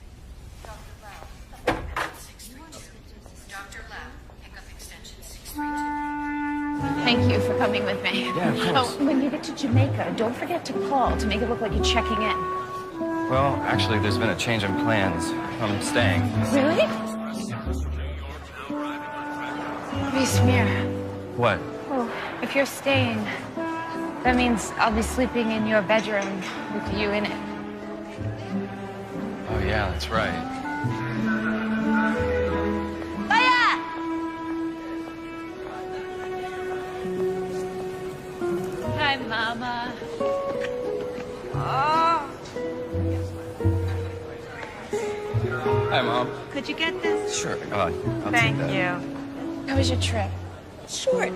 Thank you for coming with me. Yeah, of course. Oh, when you get to Jamaica, don't forget to call to make it look like you're checking in. Well, actually, there's been a change in plans. I'm staying. Really? Hey, Smear. What? Oh, if you're staying, that means I'll be sleeping in your bedroom with you in it. Oh, yeah, that's right. Hi, Mama. Hi, Mom. Could you get this? Sure. I'll Thank take that. you. How was your trip? Short.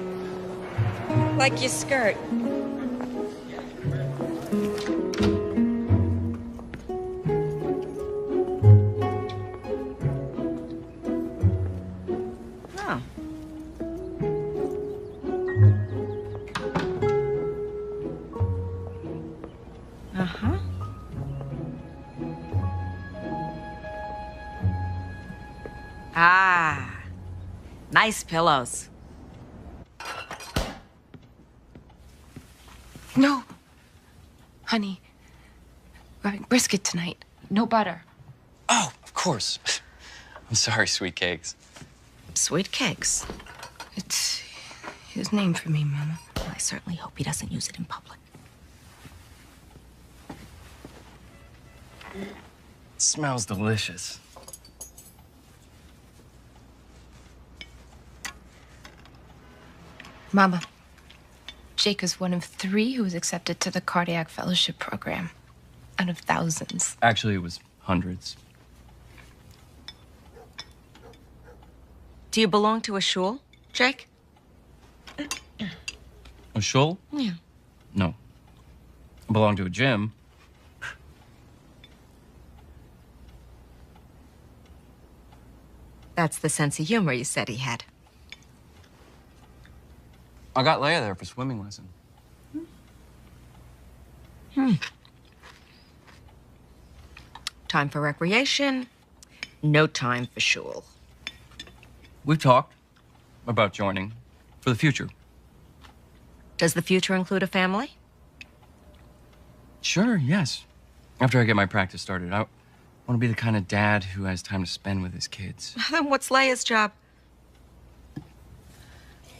Like your skirt. Oh. Uh-huh. Ah, nice pillows. No. Honey, we're having brisket tonight. No butter. Oh, of course. I'm sorry, sweet cakes. Sweet cakes. It's his name for me, Mama. Well, I certainly hope he doesn't use it in public. It smells delicious. Mama, Jake is one of 3 who was accepted to the Cardiac Fellowship Program. Out of thousands. Actually, it was hundreds. Do you belong to a shul, Jake? A shul? Yeah. No. I belong to a gym. That's the sense of humor you said he had. I got Leia there for swimming lesson. Time for recreation, no time for shul. We've talked about joining for the future. Does the future include a family? Sure, yes. After I get my practice started, I want to be the kind of dad who has time to spend with his kids. Then what's Leia's job?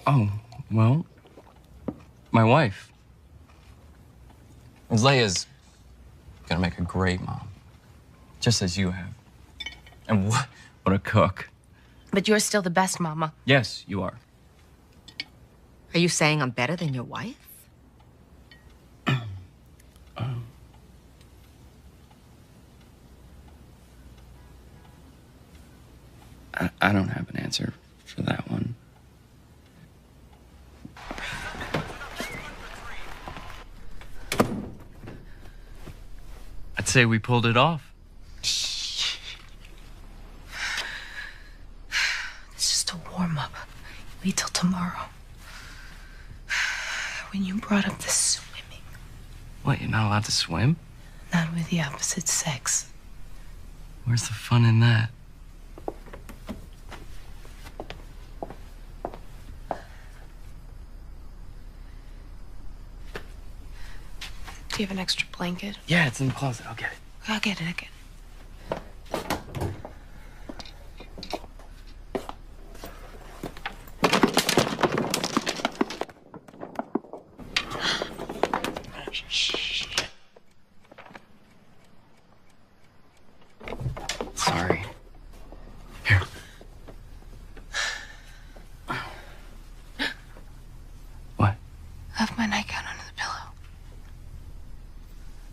Oh, well, my wife. And Leia's gonna make a great mom, just as you have. And what a cook. But you're still the best, Mama. Yes, you are. Are you saying I'm better than your wife? I don't have an answer for that one. I'd say we pulled it off. It's just a warm-up. Wait till tomorrow. When you brought up the swimming. What, you're not allowed to swim? Not with the opposite sex. Where's the fun in that? Do you have an extra blanket? Yeah, it's in the closet. I'll get it. I'll get it. Sorry. Here. What? I left my nightgown under the pillow.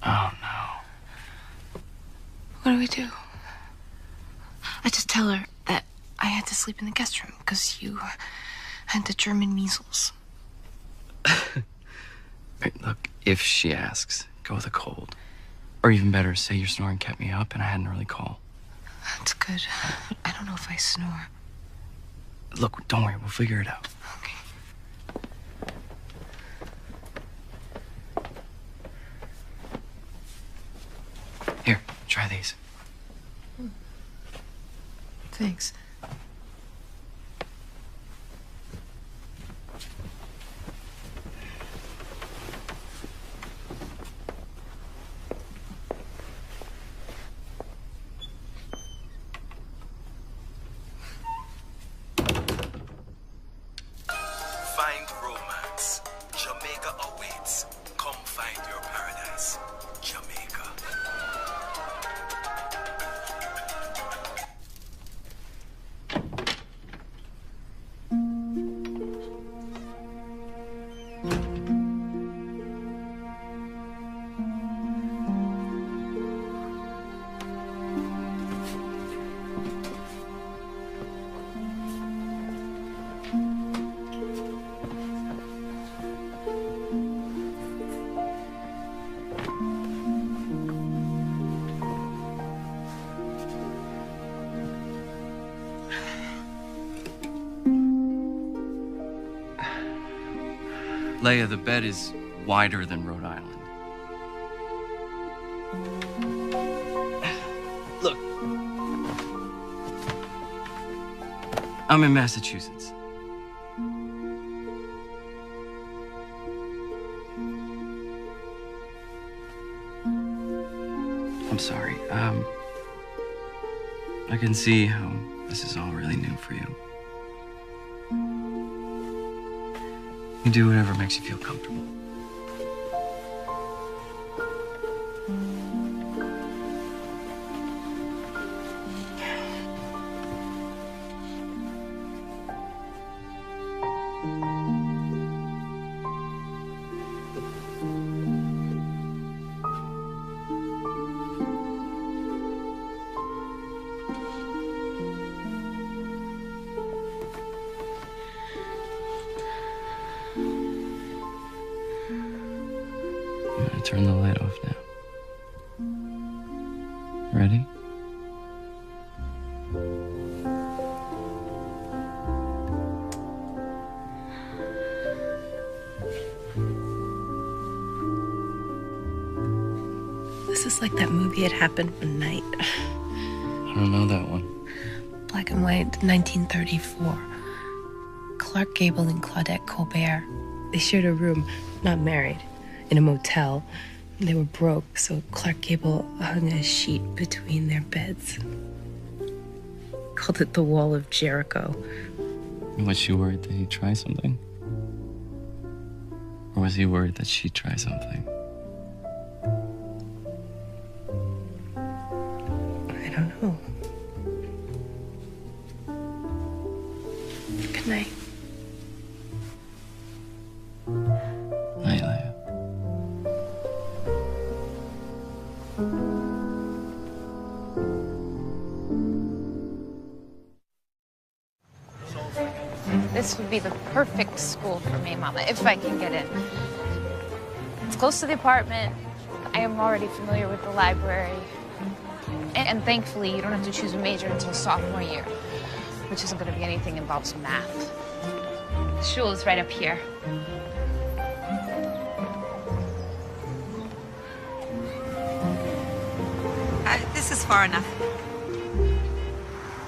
Oh, no. What do we do? I just tell her that I had to sleep in the guest room because you had the German measles. Look, if she asks, go with a cold. Or even better, say your snoring kept me up and I had an early call. That's good. I don't know if I snore. Look, don't worry, we'll figure it out. Here, try these. Thanks. Find romance. Jamaica awaits. Come find your paradise. Jamaica. Leia, the bed is wider than Rhode Island. Look. I'm in Massachusetts. I'm sorry. I can see how this is all really new for you. You do whatever makes you feel comfortable. I'm gonna turn the light off now. Ready? This is like that movie It Happened One Night. I don't know that one. Black and white, 1934. Clark Gable and Claudette Colbert. They shared a room, not married, in a motel. They were broke, so Clark Gable hung a sheet between their beds. Called it the Wall of Jericho. Was she worried that he'd try something? Or was he worried that she'd try something? I don't know. Good night. Night, Leia. This would be the perfect school for me, Mama, if I can get in. It's close to the apartment. I am already familiar with the library. And thankfully, you don't have to choose a major until sophomore year, which isn't going to be anything that involves math. The shul is right up here. This is far enough.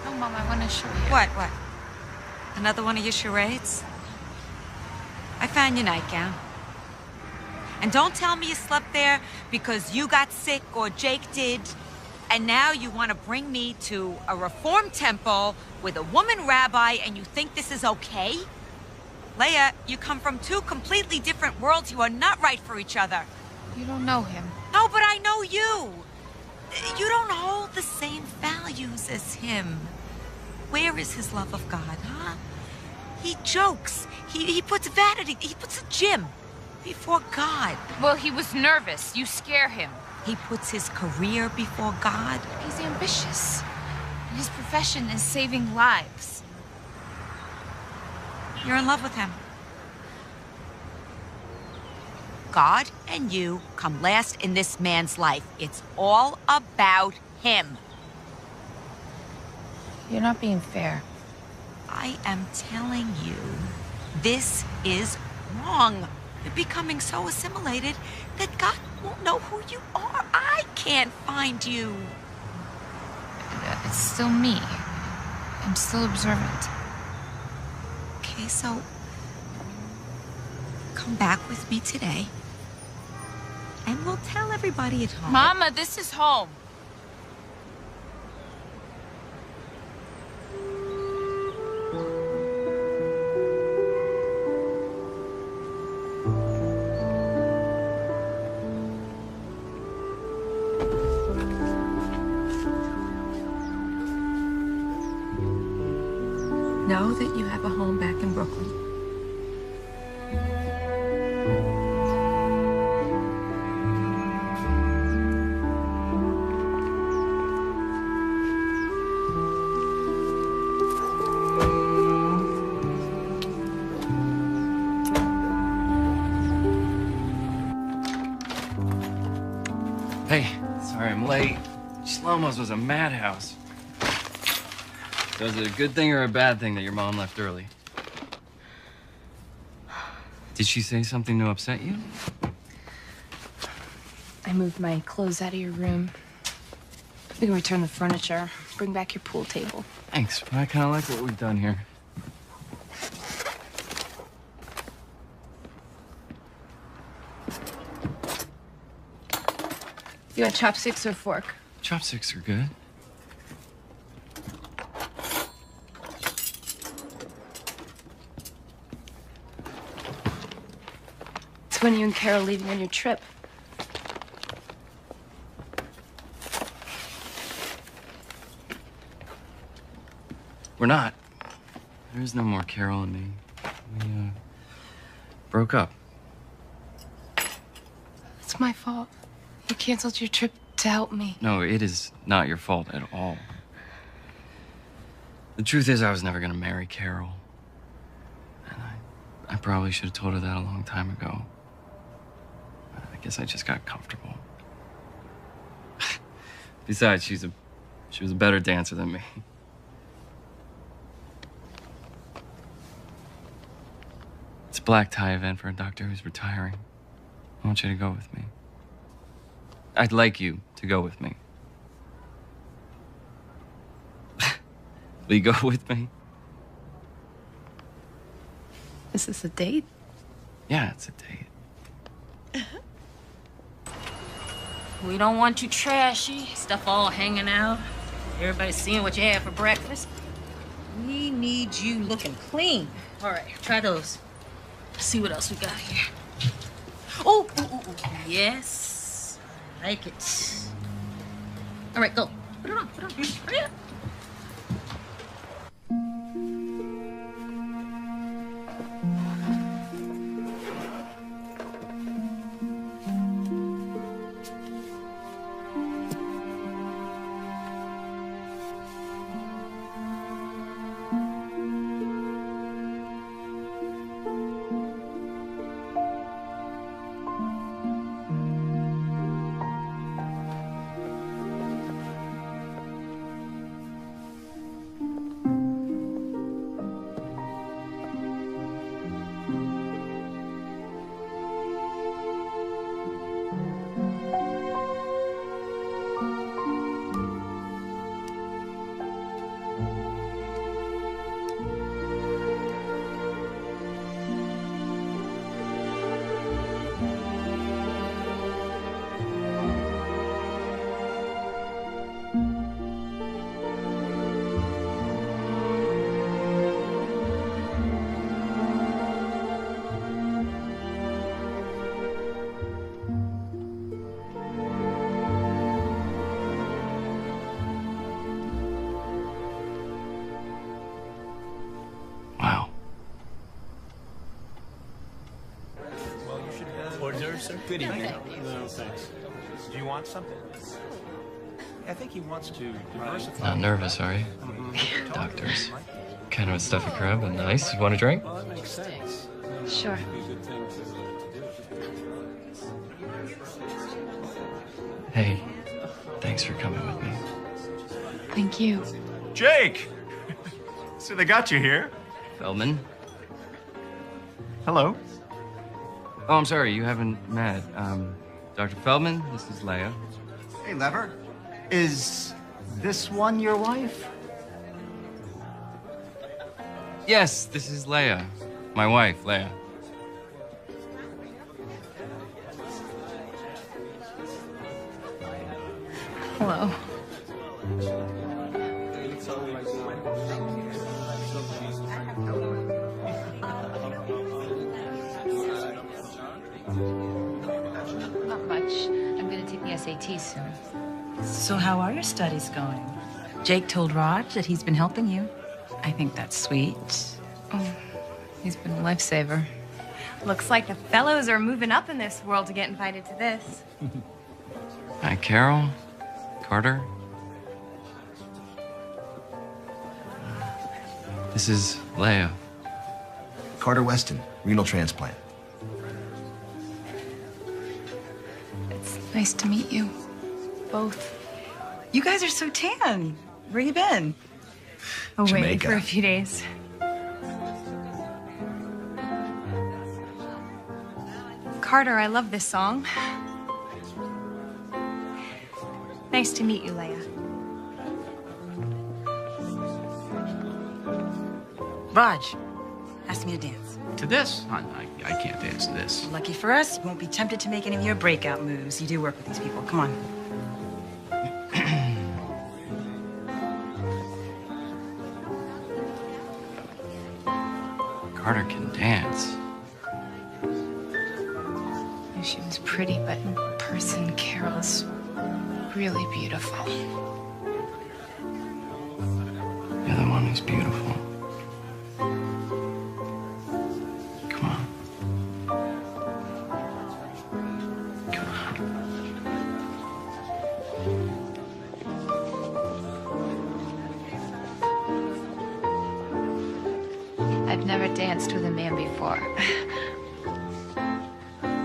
Oh, Mom, I want to show you. What? Another one of your charades? I found your nightgown. And don't tell me you slept there because you got sick or Jake did. And now you want to bring me to a reform temple with a woman rabbi and you think this is okay? Leia, you come from two completely different worlds. You are not right for each other. You don't know him. No, but I know you. You don't hold the same values as him. Where is his love of God, huh? He jokes. He puts vanity, he puts a gym before God. Well, he was nervous. You scare him. He puts his career before God. He's ambitious. His profession is saving lives. You're in love with him. God and you come last in this man's life. It's all about him. You're not being fair. I am telling you, this is wrong. You're becoming so assimilated that God won't know who you are. I can't find you. It's still me. I'm still observant. Okay, so come back with me today. And we'll tell everybody at home. Mama, this is home. Know that you have a home back in Brooklyn. Hey, sorry I'm late. Shlomo's was a madhouse. So is it a good thing or a bad thing that your mom left early? Did she say something to upset you? I moved my clothes out of your room. We can return the furniture, bring back your pool table. Thanks, but I kind of like what we've done here. You want chopsticks or fork? Chopsticks are good. It's when you and Carol leaving on your trip. We're not. There is no more Carol and me. We, broke up. It's my fault. You canceled your trip to help me. No, it is not your fault at all. The truth is, I was never gonna marry Carol. And I probably should have told her that a long time ago. I guess I just got comfortable. Besides, she was a better dancer than me. It's a black tie event for a doctor who's retiring. I want you to go with me. I'd like you to go with me. Will you go with me? Is this a date? Yeah, it's a date. We don't want you trashy, stuff all hanging out. Everybody seeing what you had for breakfast. We need you looking clean. All right, try those. See what else we got here. Oh, yes. I like it. All right, go. Put it on, Hurry up. sir. Good evening. No, thanks. Do you want something? I think he wants to diversify. Not nervous, are you? Doctors. Kind of a stuffy crowd, but nice. You want a drink? Well, that makes sense. Sure. It'd be a good thing to Hey, thanks for coming with me. Thank you. Jake! So they got you here. Feldman? Hello. Oh, I'm sorry, you haven't met. Dr. Feldman, this is Leia. Hey, Lever. Is this one your wife? Yes, this is Leia. My wife, Leia. Hello. Not much. I'm gonna take the SAT soon. So how are your studies going? Jake told Raj that he's been helping you. I think that's sweet. Oh, he's been a lifesaver. Looks like the fellows are moving up in this world to get invited to this. Hi, Carol. Carter. This is Leia. Carter Weston, renal transplant. It's nice to meet you. Both. You guys are so tan. Where you been? Away Jamaica. for a few days. Carter, I love this song. Nice to meet you, Leia. Raj asked me to dance. To this? I can't dance to this. Lucky for us, you won't be tempted to make any of your breakout moves. You do work with these people. Come on. Carter can dance. Knew she was pretty, but in person, Carol's really beautiful. You're the one who's beautiful. Come on. Come on. I've never danced with a man before.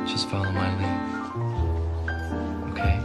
Just follow my lead. Okay?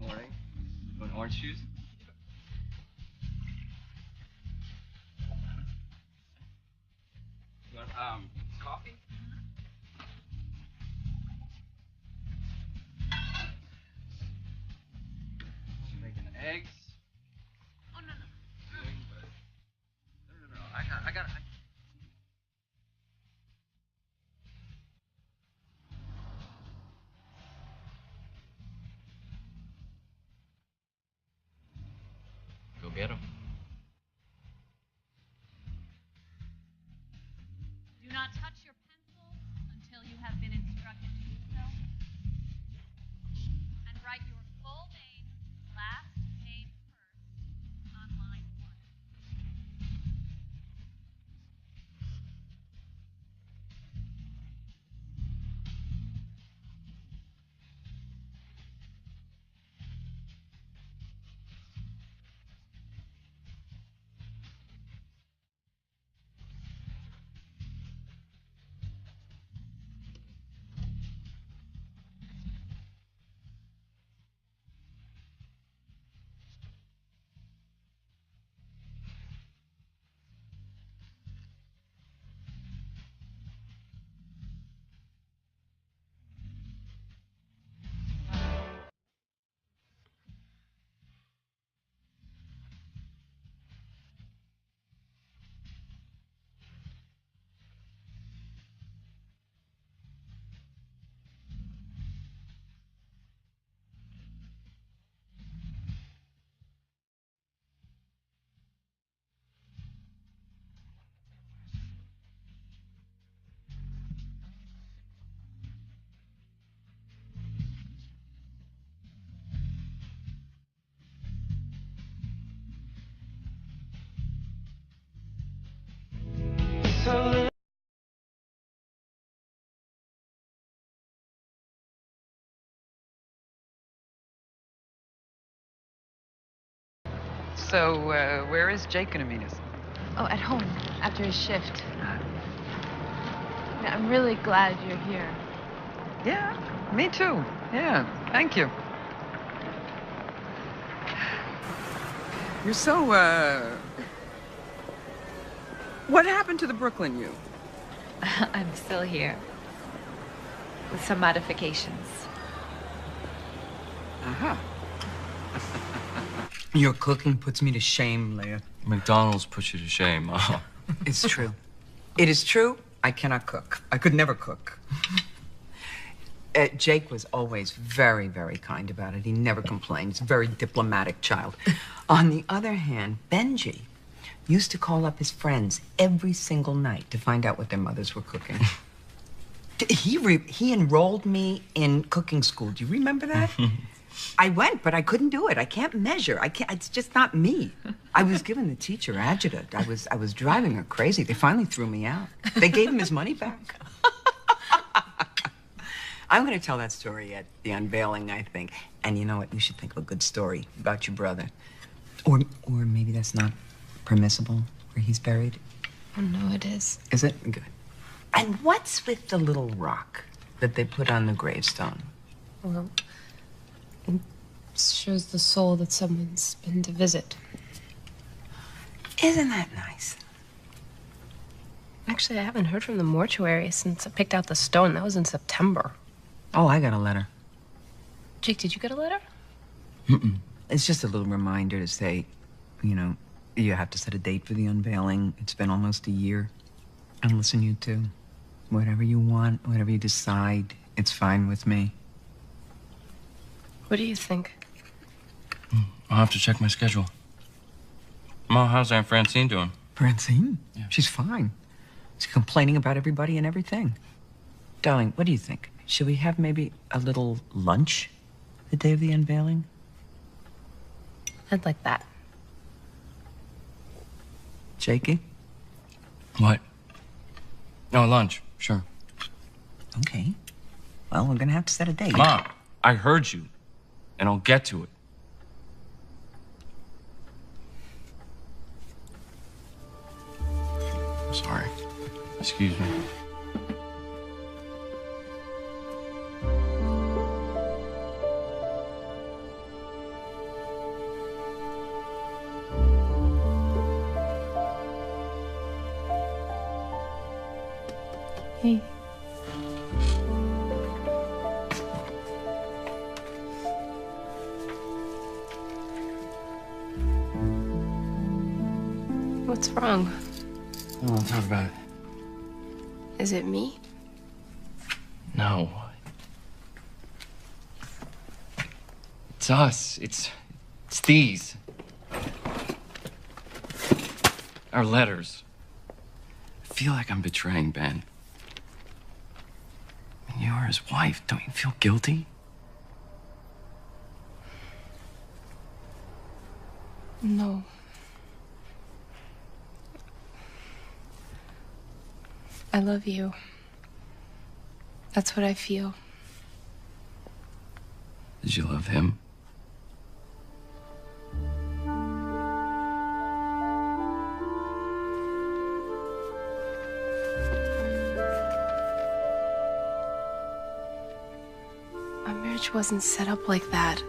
Morning. You want orange juice? You want, coffee? She's making eggs. Oh, no. I got. not touch your pencil until you have been instructed to do so. And write your full name, last name first, on line 1. So, where is Jake gonna meet us? Oh, at home, after his shift. I'm really glad you're here. Yeah, me too. Yeah, thank you. You're so, what happened to the Brooklyn you? I'm still here. With some modifications. Uh-huh. Your cooking puts me to shame, Leia. McDonald's puts you to shame, Ma. It's true. It is true. I cannot cook. I could never cook. Jake was always very, very kind about it. He never complained. He's a very diplomatic child. On the other hand, Benji used to call up his friends every single night to find out what their mothers were cooking. He enrolled me in cooking school. Do you remember that? I went, but I couldn't do it. I can't measure. I can't. It's just not me. I was giving the teacher adjutant. I was driving her crazy. They finally threw me out. They gave him his money back. I'm going to tell that story at the unveiling, I think. And you know what? You should think of a good story about your brother. Or maybe that's not permissible, where he's buried. Oh, no, it is. Is it? Good. And what's with the little rock that they put on the gravestone? Well, it shows the soul that someone's been to visit. Isn't that nice? Actually, I haven't heard from the mortuary since I picked out the stone. That was in September. Oh, I got a letter. Jake, did you get a letter? Mm-mm. It's just a little reminder to say, you know, you have to set a date for the unveiling. It's been almost a year. And listen, you two, whatever you want, whatever you decide, it's fine with me. What do you think? I'll have to check my schedule. Ma, how's Aunt Francine doing? Francine? Yeah. She's fine. She's complaining about everybody and everything. Darling, what do you think? Should we have maybe a little lunch the day of the unveiling? I'd like that. Jakey? What? No, lunch. Sure. Okay. Well, we're gonna have to set a date. Ma, I heard you, and I'll get to it. I'm sorry. Excuse me. Hey. What's wrong? I don't want to talk about it. Is it me? No. It's us. It's these. Our letters. I feel like I'm betraying Ben. You are his wife. Don't you feel guilty? No. I love you. That's what I feel. Did you love him? Our marriage wasn't set up like that.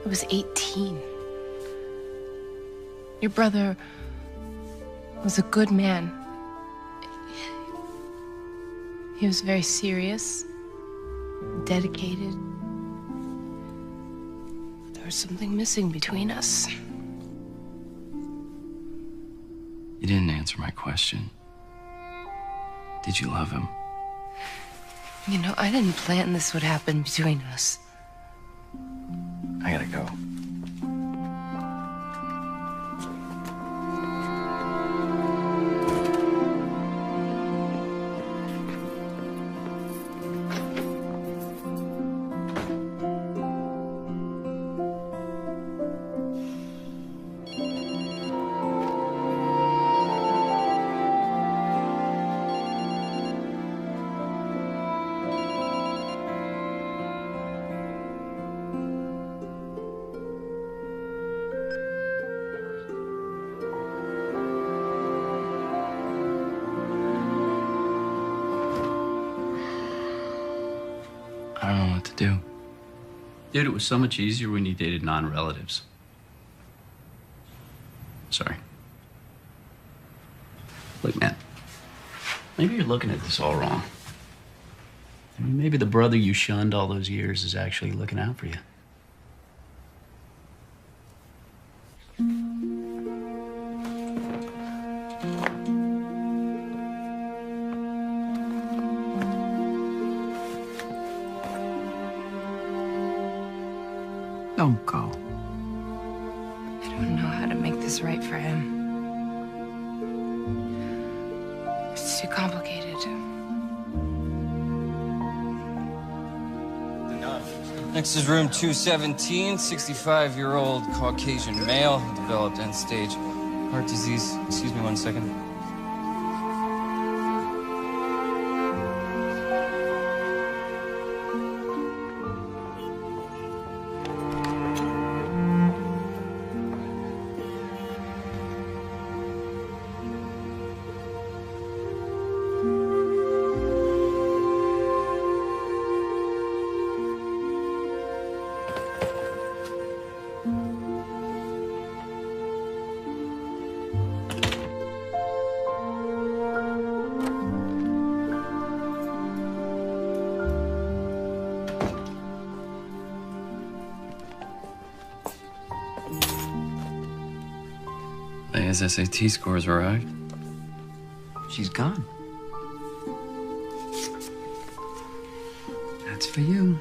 I was 18. Your brother was a good man. He was very serious, dedicated. There was something missing between us. You didn't answer my question. Did you love him? You know, I didn't plan this would happen between us. I gotta go. I don't know what to do. Dude, it was so much easier when you dated non-relatives. Sorry. Look, man, maybe you're looking at this all wrong. I mean, maybe the brother you shunned all those years is actually looking out for you. Don't go. I don't know how to make this right for him. It's too complicated. Next is room 217, 65-year-old Caucasian male, developed end-stage heart disease. Excuse me 1 second. His SAT scores arrived. She's gone. That's for you.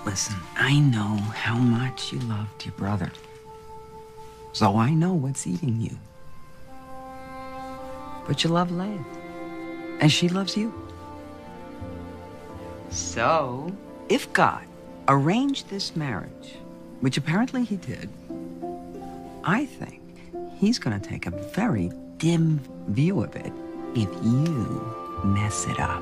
Listen, I know how much you loved your brother. So I know what's eating you. But you love Leia. And she loves you. So, if God arranged this marriage, which apparently he did, I think he's gonna take a very dim view of it if you mess it up.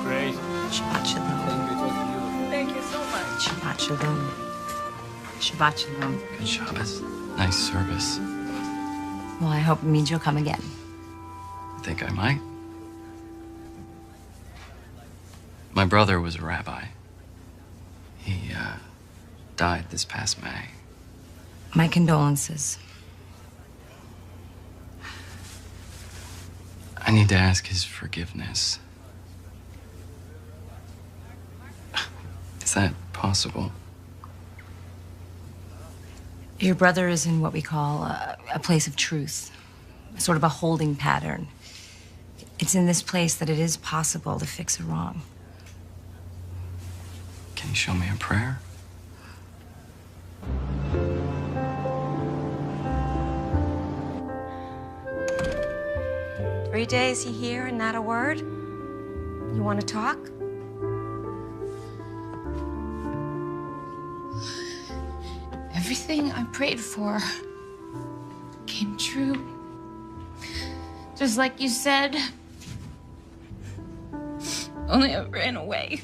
Great. Shabbat shalom. Thank you so much. Shabbat shalom. Shabbat shalom. Good Shabbos. Nice service. Well, I hope it means you'll come again. I think I might. My brother was a rabbi. He died this past May. My condolences. I need to ask his forgiveness. Is that possible? Your brother is in what we call a place of truth, sort of a holding pattern. It's in this place that it is possible to fix a wrong. Can you show me a prayer? Three days you here and not a word? You want to talk? Everything I prayed for came true. Just like you said. Only I ran away.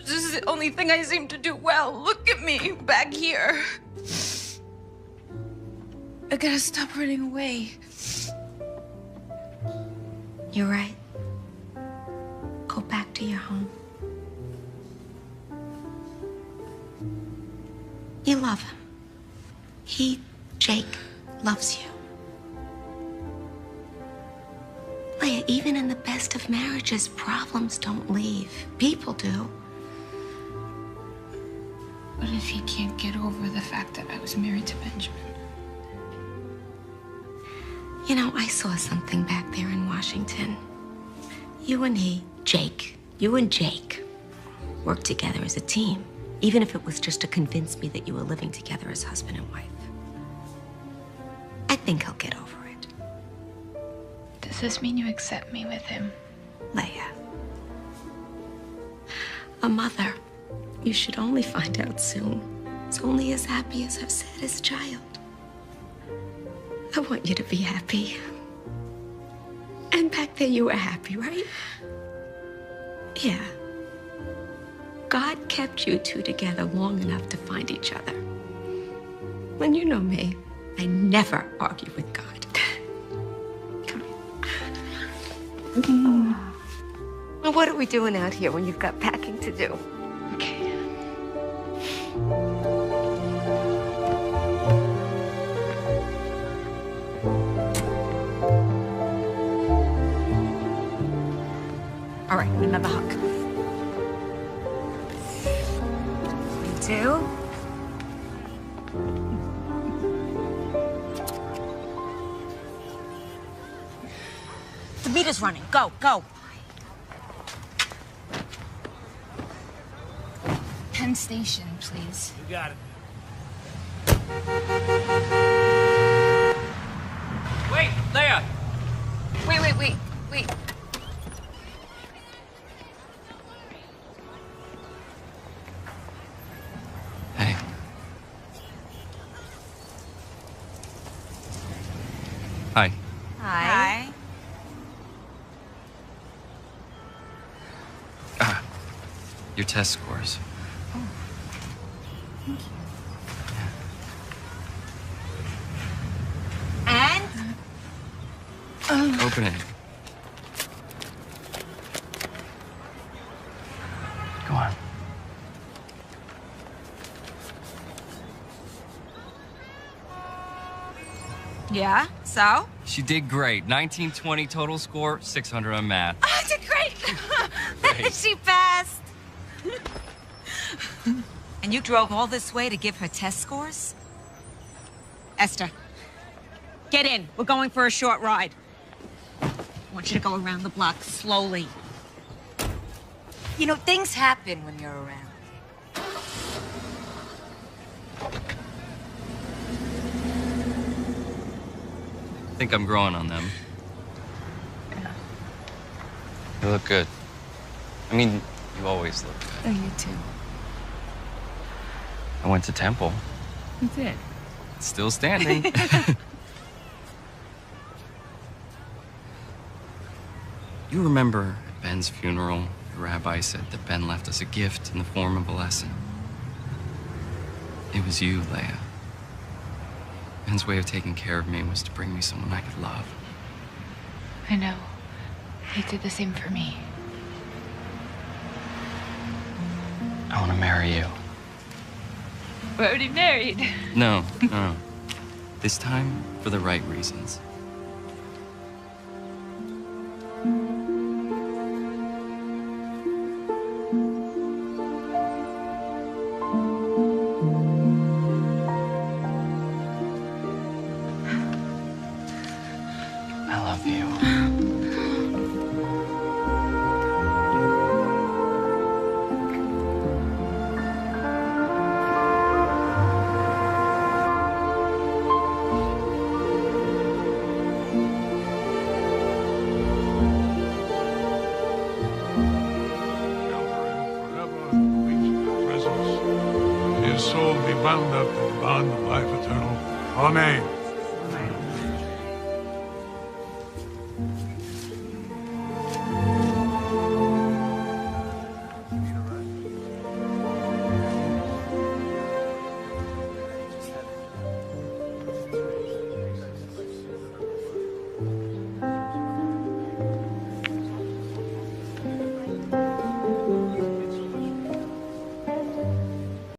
This is the only thing I seem to do well. Look at me, back here. I gotta stop running away. You're right. Go back to your home. You love him. Jake, loves you. Leia, even in the best of marriages, problems don't leave. People do. What if he can't get over the fact that I was married to Benjamin? You know, I saw something back there in Washington. You and Jake worked together as a team, even if it was just to convince me that you were living together as husband and wife. I think he'll get over it. Does this mean you accept me with him? Leia. A mother, you should only find out soon, is only as happy as I've said as a child. I want you to be happy. And back then you were happy, right? Yeah. God kept you two together long enough to find each other. When you know me, I never argue with God. Come on. Well, what are we doing out here when you've got packing to do? Okay. All right, another hug. You too. The meter's running. Go, go. Penn Station, please. You got it. Wait, Leia! Wait. Hey. Hi. Hi. Your test scores. And? Open it. Go on. Yeah, so? She did great. 1920 total score, 600 on math. I did great. Great. She passed. And you drove all this way to give her test scores? Esther, get in. We're going for a short ride. I want you to go around the block slowly. You know, things happen when you're around. I think I'm growing on them. You look good. I mean, you always look good. Oh, you too. I went to Temple. You did. It's still standing. You remember at Ben's funeral, the rabbi said that Ben left us a gift in the form of a lesson. It was you, Leia. Ben's way of taking care of me was to bring me someone I could love. I know. He did the same for me. I want to marry you. We're already married. No. This time, for the right reasons. bound up in the bond of life eternal. Amen.